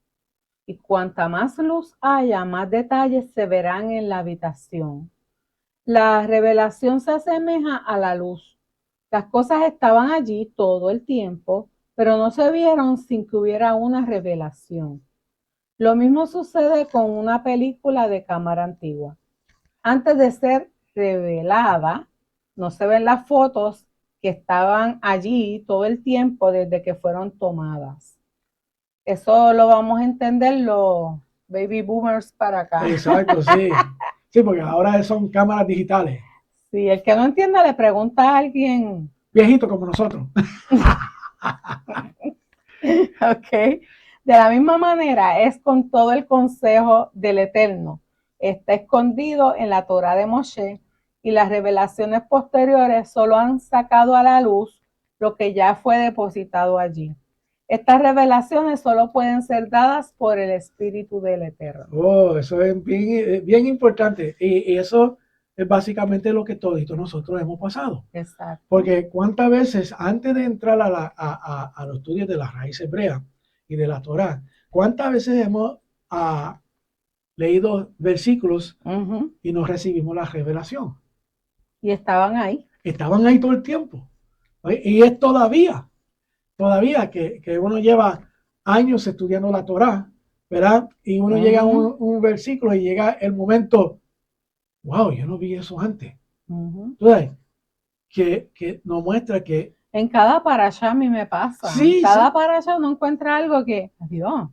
Y cuanta más luz haya, más detalles se verán en la habitación. La revelación se asemeja a la luz. Las cosas estaban allí todo el tiempo, pero no se vieron sin que hubiera una revelación. Lo mismo sucede con una película de cámara antigua. Antes de ser revelada, no se ven las fotos que estaban allí todo el tiempo desde que fueron tomadas. Eso lo vamos a entender los baby boomers para acá. Exacto, sí. Sí, porque ahora son cámaras digitales. Sí, el que no entienda le pregunta a alguien. Viejito como nosotros. Ok. De la misma manera es con todo el consejo del Eterno. Está escondido en la Torá de Moshe y las revelaciones posteriores solo han sacado a la luz lo que ya fue depositado allí. Estas revelaciones solo pueden ser dadas por el Espíritu del Eterno. Oh, eso es bien importante. Y eso es básicamente lo que todos nosotros hemos pasado. Exacto. Porque cuántas veces antes de entrar a los estudios de la raíz hebrea y de la Torá, cuántas veces hemos leído versículos y no recibimos la revelación. Y estaban ahí. Estaban ahí todo el tiempo. Y es todavía que uno lleva años estudiando la Torá, ¿verdad? Y uno llega a un versículo y llega el momento, wow, yo no vi eso antes. Entonces, que nos muestra que en cada parashá a mí me pasa. Sí, en cada parashá uno encuentra algo que, Dios,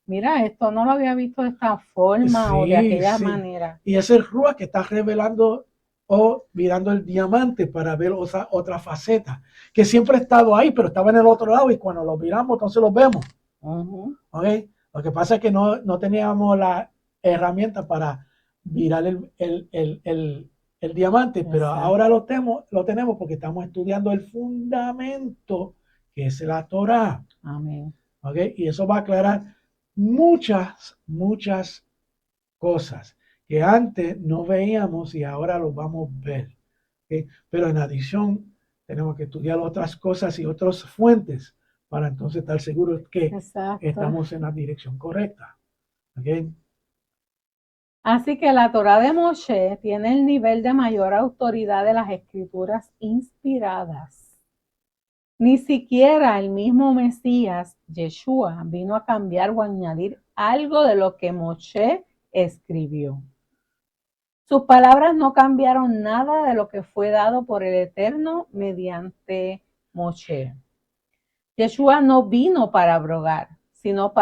mira, esto no lo había visto de esta forma o de aquella manera. Y es el Ruach que está revelando o mirando el diamante para ver otra faceta, que siempre ha estado ahí, pero estaba en el otro lado y cuando lo miramos, entonces lo vemos. ¿Okay? Lo que pasa es que no teníamos la herramienta para mirar el diamante, pero Exacto. ahora lo tenemos porque estamos estudiando el fundamento que es la Torá. Amén. ¿Ok? Y eso va a aclarar muchas cosas que antes no veíamos y ahora lo vamos a ver. ¿Ok? Pero en adición, tenemos que estudiar otras cosas y otras fuentes para entonces estar seguros que Exacto. estamos en la dirección correcta. ¿Ok? Así que la Torá de Moshe tiene el nivel de mayor autoridad de las escrituras inspiradas. Ni siquiera el mismo Mesías, Yeshua, vino a cambiar o añadir algo de lo que Moshe escribió. Sus palabras no cambiaron nada de lo que fue dado por el Eterno mediante Moshe. Yeshua no vino para abrogar, sino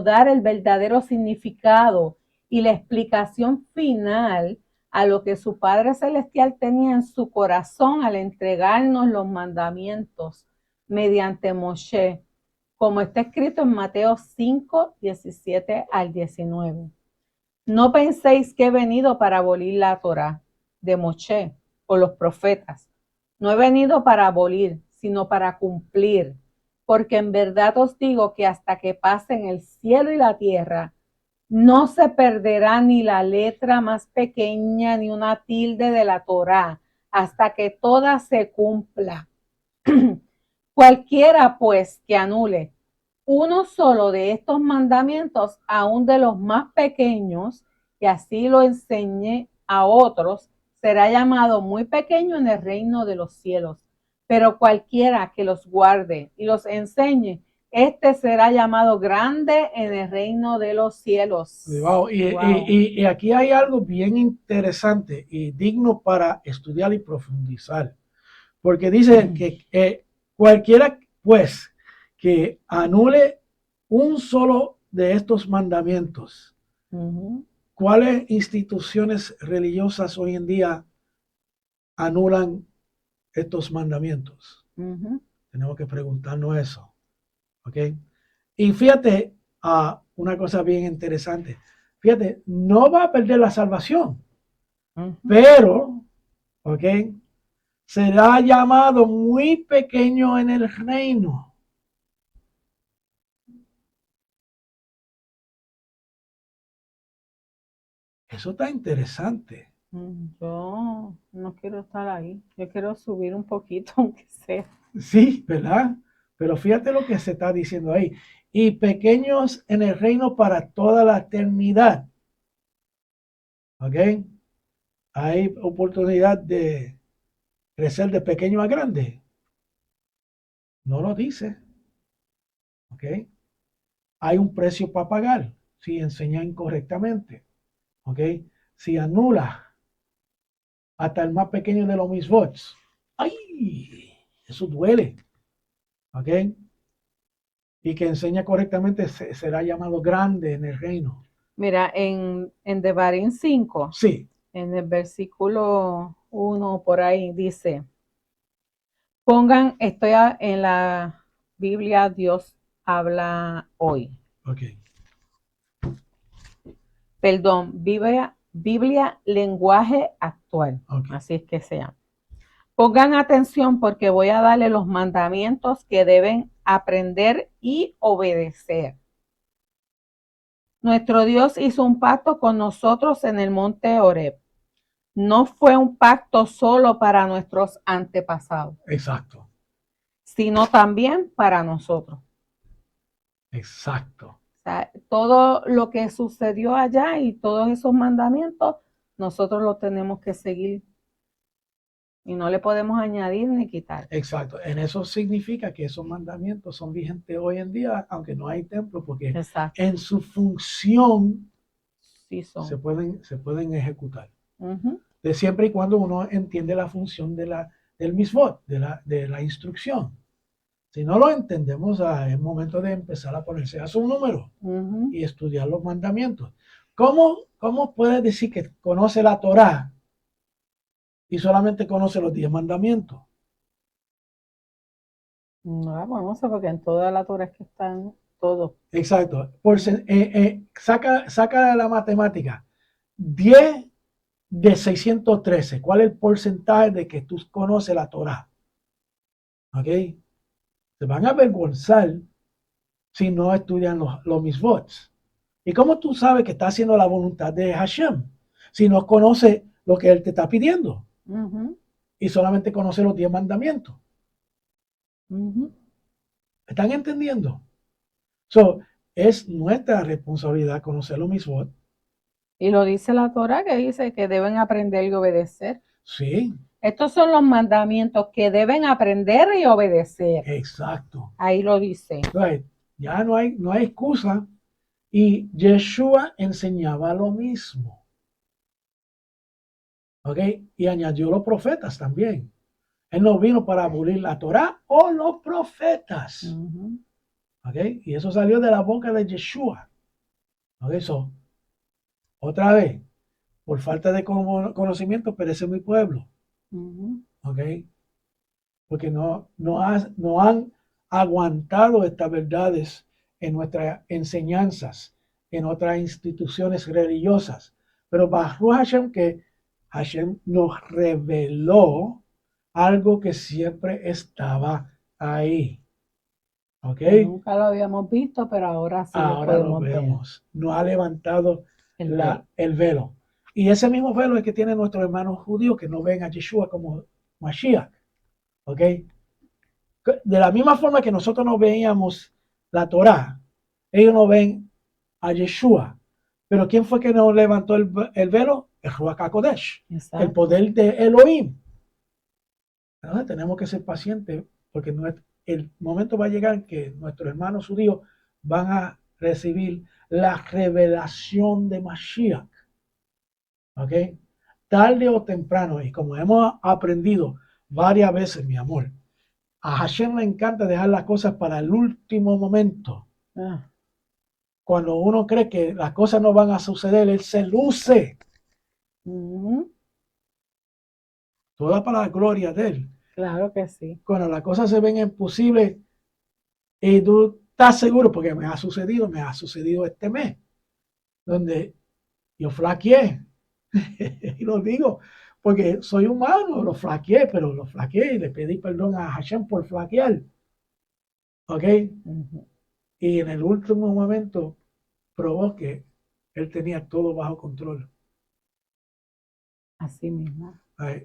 dar el verdadero significado y la explicación final a lo que su Padre Celestial tenía en su corazón al entregarnos los mandamientos mediante Moshe, como está escrito en Mateo 5, 17 al 19. No penséis que he venido para abolir la Torá de Moshe o los profetas. No he venido para abolir, sino para cumplir. Porque en verdad os digo que hasta que pasen el cielo y la tierra, no se perderá ni la letra más pequeña ni una tilde de la Torá, hasta que toda se cumpla. Cualquiera, pues, que anule uno solo de estos mandamientos, aun de los más pequeños, y así lo enseñe a otros, será llamado muy pequeño en el reino de los cielos. Pero cualquiera que los guarde y los enseñe, este será llamado grande en el reino de los cielos. Wow. Y aquí hay algo bien interesante y digno para estudiar y profundizar. Porque dice que cualquiera, pues, que anule un solo de estos mandamientos. ¿Cuáles instituciones religiosas hoy en día anulan estos mandamientos? Tenemos que preguntarnos eso. ¿Ok? Y fíjate, una cosa bien interesante. Fíjate, no va a perder la salvación, pero, ¿ok? Será llamado muy pequeño en el reino. Eso está interesante. Yo no quiero estar ahí. Yo quiero subir un poquito, aunque sea. Sí, ¿verdad? Pero fíjate lo que se está diciendo ahí. Y pequeños en el reino para toda la eternidad. ¿Ok? Hay oportunidad de crecer de pequeño a grande. No lo dice. ¿Ok? Hay un precio para pagar si enseña incorrectamente. ¿Ok? Si anula hasta el más pequeño de los misbots. ¡Ay! Eso duele. ¿Ok? Y que enseña correctamente será llamado grande en el reino. Mira, en Devarim 5, sí, en el versículo 1 por ahí dice, pongan, estoy en la Biblia, Dios habla hoy. Ok. Perdón, Biblia lenguaje actual. Okay. Así es que se llama. Pongan atención porque voy a darle los mandamientos que deben aprender y obedecer. Nuestro Dios hizo un pacto con nosotros en el monte Horeb. No fue un pacto solo para nuestros antepasados. Exacto. Sino también para nosotros. Exacto. O sea, todo lo que sucedió allá y todos esos mandamientos, nosotros los tenemos que seguir y no le podemos añadir ni quitar. Exacto. En eso significa que esos mandamientos son vigentes hoy en día, aunque no hay templo, porque exacto, en su función sí se pueden ejecutar. De siempre y cuando uno entiende la función del misbot, de la instrucción. Si no lo entendemos, es momento de empezar a ponerse a su número y estudiar los mandamientos. ¿Cómo puedes decir que conoce la Torá y solamente conoce los 10 mandamientos? No, bueno, porque en toda la Torá es que están todos. Exacto. Saca la matemática. 10 de 613, ¿cuál es el porcentaje de que tú conoces la Torah? ¿Ok? Se van a avergonzar si no estudian los mitzvot. ¿Y cómo tú sabes que está haciendo la voluntad de Hashem? Si no conoce lo que Él te está pidiendo y solamente conoce los 10 mandamientos. ¿Están entendiendo? So, es nuestra responsabilidad conocer los mitzvot. Y lo dice la Torah, que dice que deben aprender y obedecer. Sí. Estos son los mandamientos que deben aprender y obedecer. Exacto. Ahí lo dice. Right. Ya no hay excusa. Y Yeshua enseñaba lo mismo. ¿Ok? Y añadió los profetas también. Él no vino para abolir la Torah o los profetas. ¿Ok? Y eso salió de la boca de Yeshua. ¿Ok? So, otra vez, por falta de conocimiento perece mi pueblo. ¿Ok? Porque no han aguantado estas verdades en nuestras enseñanzas, en otras instituciones religiosas. Pero bajo Hashem, que Hashem nos reveló algo que siempre estaba ahí. ¿Ok? Nunca lo habíamos visto, pero ahora sí lo podemos ver. Nos ha levantado el velo. Y ese mismo velo es que tienen nuestros hermanos judíos que no ven a Yeshua como Mashiach. ¿Ok? De la misma forma que nosotros no veíamos la Torá, ellos no ven a Yeshua. Pero ¿quién fue que nos levantó el velo? El Ruach HaKodesh, el poder de Elohim. Entonces tenemos que ser pacientes porque el momento va a llegar que nuestros hermanos judíos van a recibir la revelación de Mashiach. ¿Ok? Tarde o temprano, y como hemos aprendido varias veces, mi amor, a Hashem le encanta dejar las cosas para el último momento. Cuando uno cree que las cosas no van a suceder, Él se luce. Toda para la gloria de Él. Claro que sí. Cuando las cosas se ven imposibles y tú estás seguro, porque me ha sucedido este mes, donde yo flaqueé. Y lo digo, porque soy humano, lo flaqueé, pero lo flaqueé y le pedí perdón a Hashem por flaquear. ¿Ok? Y en el último momento probó que Él tenía todo bajo control. Así mismo.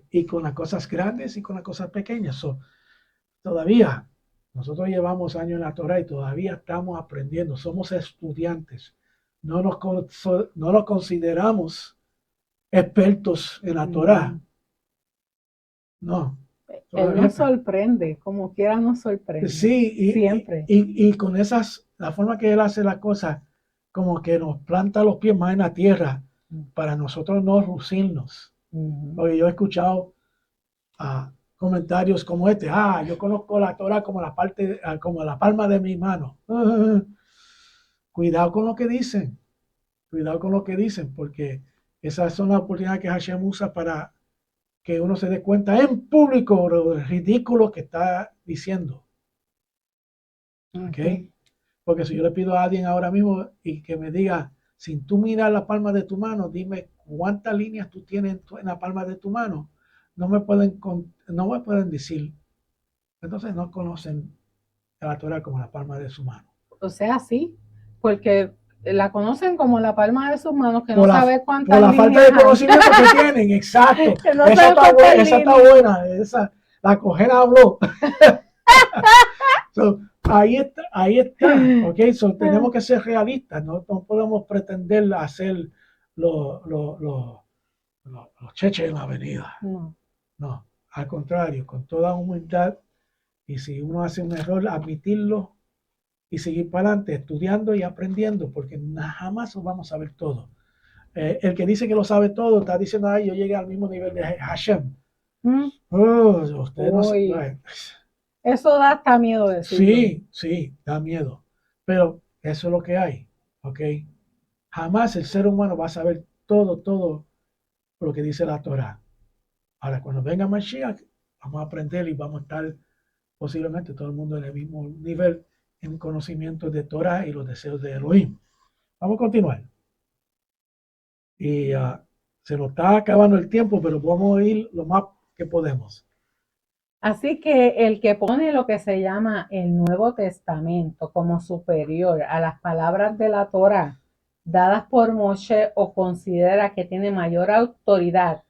Y con las cosas grandes y con las cosas pequeñas. Todavía, nosotros llevamos años en la Torah y todavía estamos aprendiendo. Somos estudiantes. No nos consideramos expertos en la Torah. No. Él nos sorprende, como quiera nos sorprende. Sí, siempre. Y con la forma que Él hace las cosas, como que nos planta los pies más en la tierra para nosotros no lucirnos. Porque yo he escuchado comentarios como este: yo conozco la Torah como como la palma de mi mano. Cuidado con lo que dicen, porque esas son las oportunidades que Hashem usa para que uno se dé cuenta en público lo ridículo que está diciendo. ¿Ok? Porque si yo le pido a alguien ahora mismo y que me diga, sin tú mirar la palma de tu mano, dime cuántas líneas tú tienes en la palma de tu mano, no me pueden decir. Entonces no conocen la Torah como la palma de su mano. O sea, sí, porque la conocen como la palma de sus manos, que no sabe cuántas líneas. Por la falta de conocimiento que tienen, exacto. No esa está buena, la cojera habló. Ahí está, ¿ok? Tenemos que ser realistas, no podemos pretender hacer los cheches en la avenida. No, al contrario, con toda humildad, y si uno hace un error, admitirlo y seguir para adelante, estudiando y aprendiendo, porque jamás vamos a ver todo. El que dice que lo sabe todo está diciendo, yo llegué al mismo nivel de Hashem. Usted no sabe. Eso da hasta miedo decirlo. Sí, da miedo. Pero eso es lo que hay, ¿ok? Jamás el ser humano va a saber todo lo que dice la Torah. Ahora, cuando venga Mashiach, vamos a aprender y vamos a estar posiblemente todo el mundo en el mismo nivel en conocimiento de Torah y los deseos de Elohim. Vamos a continuar. Y se nos está acabando el tiempo, pero vamos a ir lo más que podemos. Así que el que pone lo que se llama el Nuevo Testamento como superior a las palabras de la Torá dadas por Moshe o considera que tiene mayor autoridad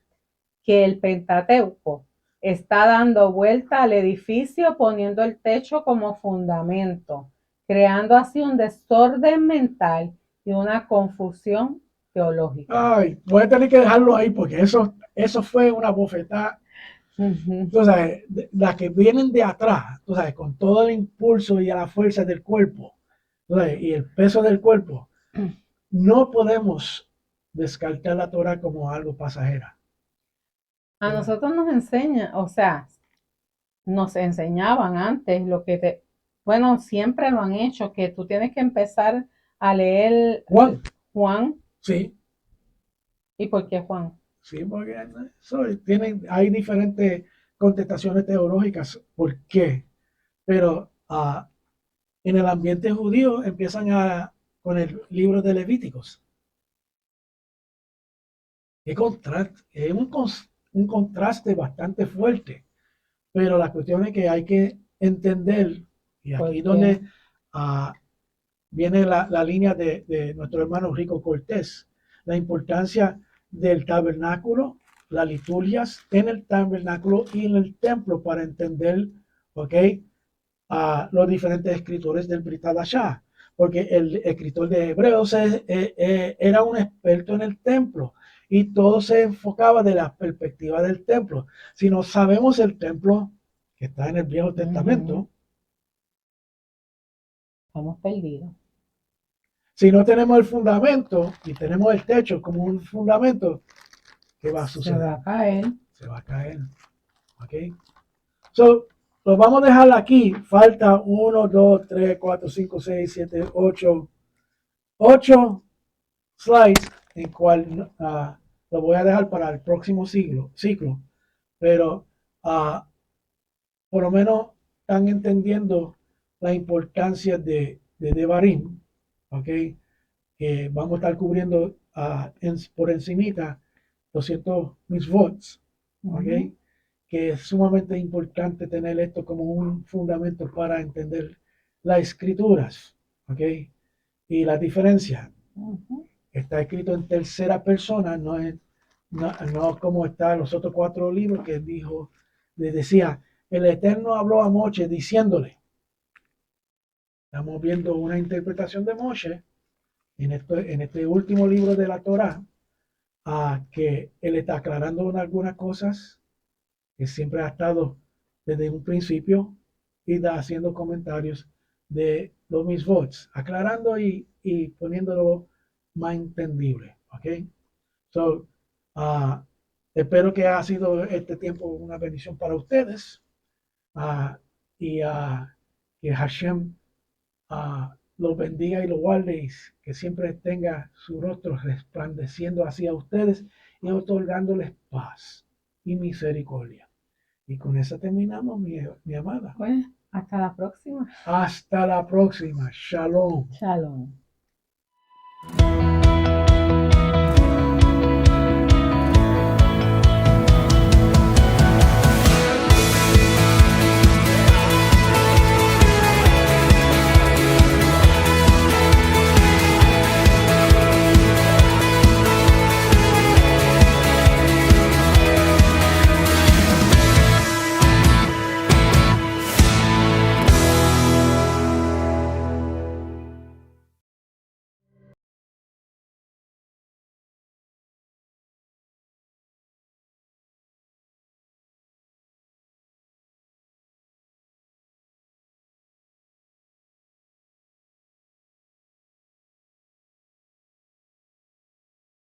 que el Pentateuco, está dando vuelta al edificio poniendo el techo como fundamento, creando así un desorden mental y una confusión teológica. Ay, voy a tener que dejarlo ahí porque eso fue una bofetada. Tú sabes, las que vienen de atrás, tú sabes, con todo el impulso y a la fuerza del cuerpo, tú sabes, y el peso del cuerpo, no podemos descartar la Torah como algo pasajera. A nosotros nos enseña, o sea, nos enseñaban antes bueno, siempre lo han hecho, que tú tienes que empezar a leer Juan. Sí. ¿Y por qué Juan? Sí, porque hay diferentes contestaciones teológicas. ¿Por qué? Pero en el ambiente judío empiezan con el libro de Levíticos. Es un contraste bastante fuerte, pero la cuestión es que hay que entender, y aquí donde viene la línea de nuestro hermano Rico Cortés, la importancia del tabernáculo, las liturgias en el tabernáculo y en el templo para entender, ¿ok? A los diferentes escritores del Brit Hadashah, porque el escritor de Hebreos era un experto en el templo y todo se enfocaba de la perspectiva del templo. Si no sabemos el templo que está en el Viejo Testamento, estamos perdidos. Si no tenemos el fundamento y tenemos el techo como un fundamento, ¿qué va a suceder? Se va a caer. Se va a caer. ¿Ok? So, lo vamos a dejar aquí. Falta 1, 2, 3, 4, 5, 6, 7, 8. 8 slides en cual lo voy a dejar para el próximo ciclo. Pero por lo menos están entendiendo la importancia de Devarim. ¿Ok? Que vamos a estar cubriendo por encimita 200 votos, ¿ok? Que es sumamente importante tener esto como un fundamento para entender las escrituras, ¿ok? Y la diferencia. Está escrito en tercera persona, no como están los otros 4 libros que le decía, el Eterno habló a Moshe diciéndole, estamos viendo una interpretación de Moshe en este último libro de la Torá, que él está aclarando algunas cosas que siempre ha estado desde un principio y está haciendo comentarios de los misvots, aclarando y poniéndolo más entendible. ¿Ok? So, espero que ha sido este tiempo una bendición para ustedes y que Hashem los bendiga y los guarde y que siempre tenga su rostro resplandeciendo hacia ustedes y otorgándoles paz y misericordia. Y con eso terminamos, mi amada. Pues, hasta la próxima. Hasta la próxima. Shalom. Shalom.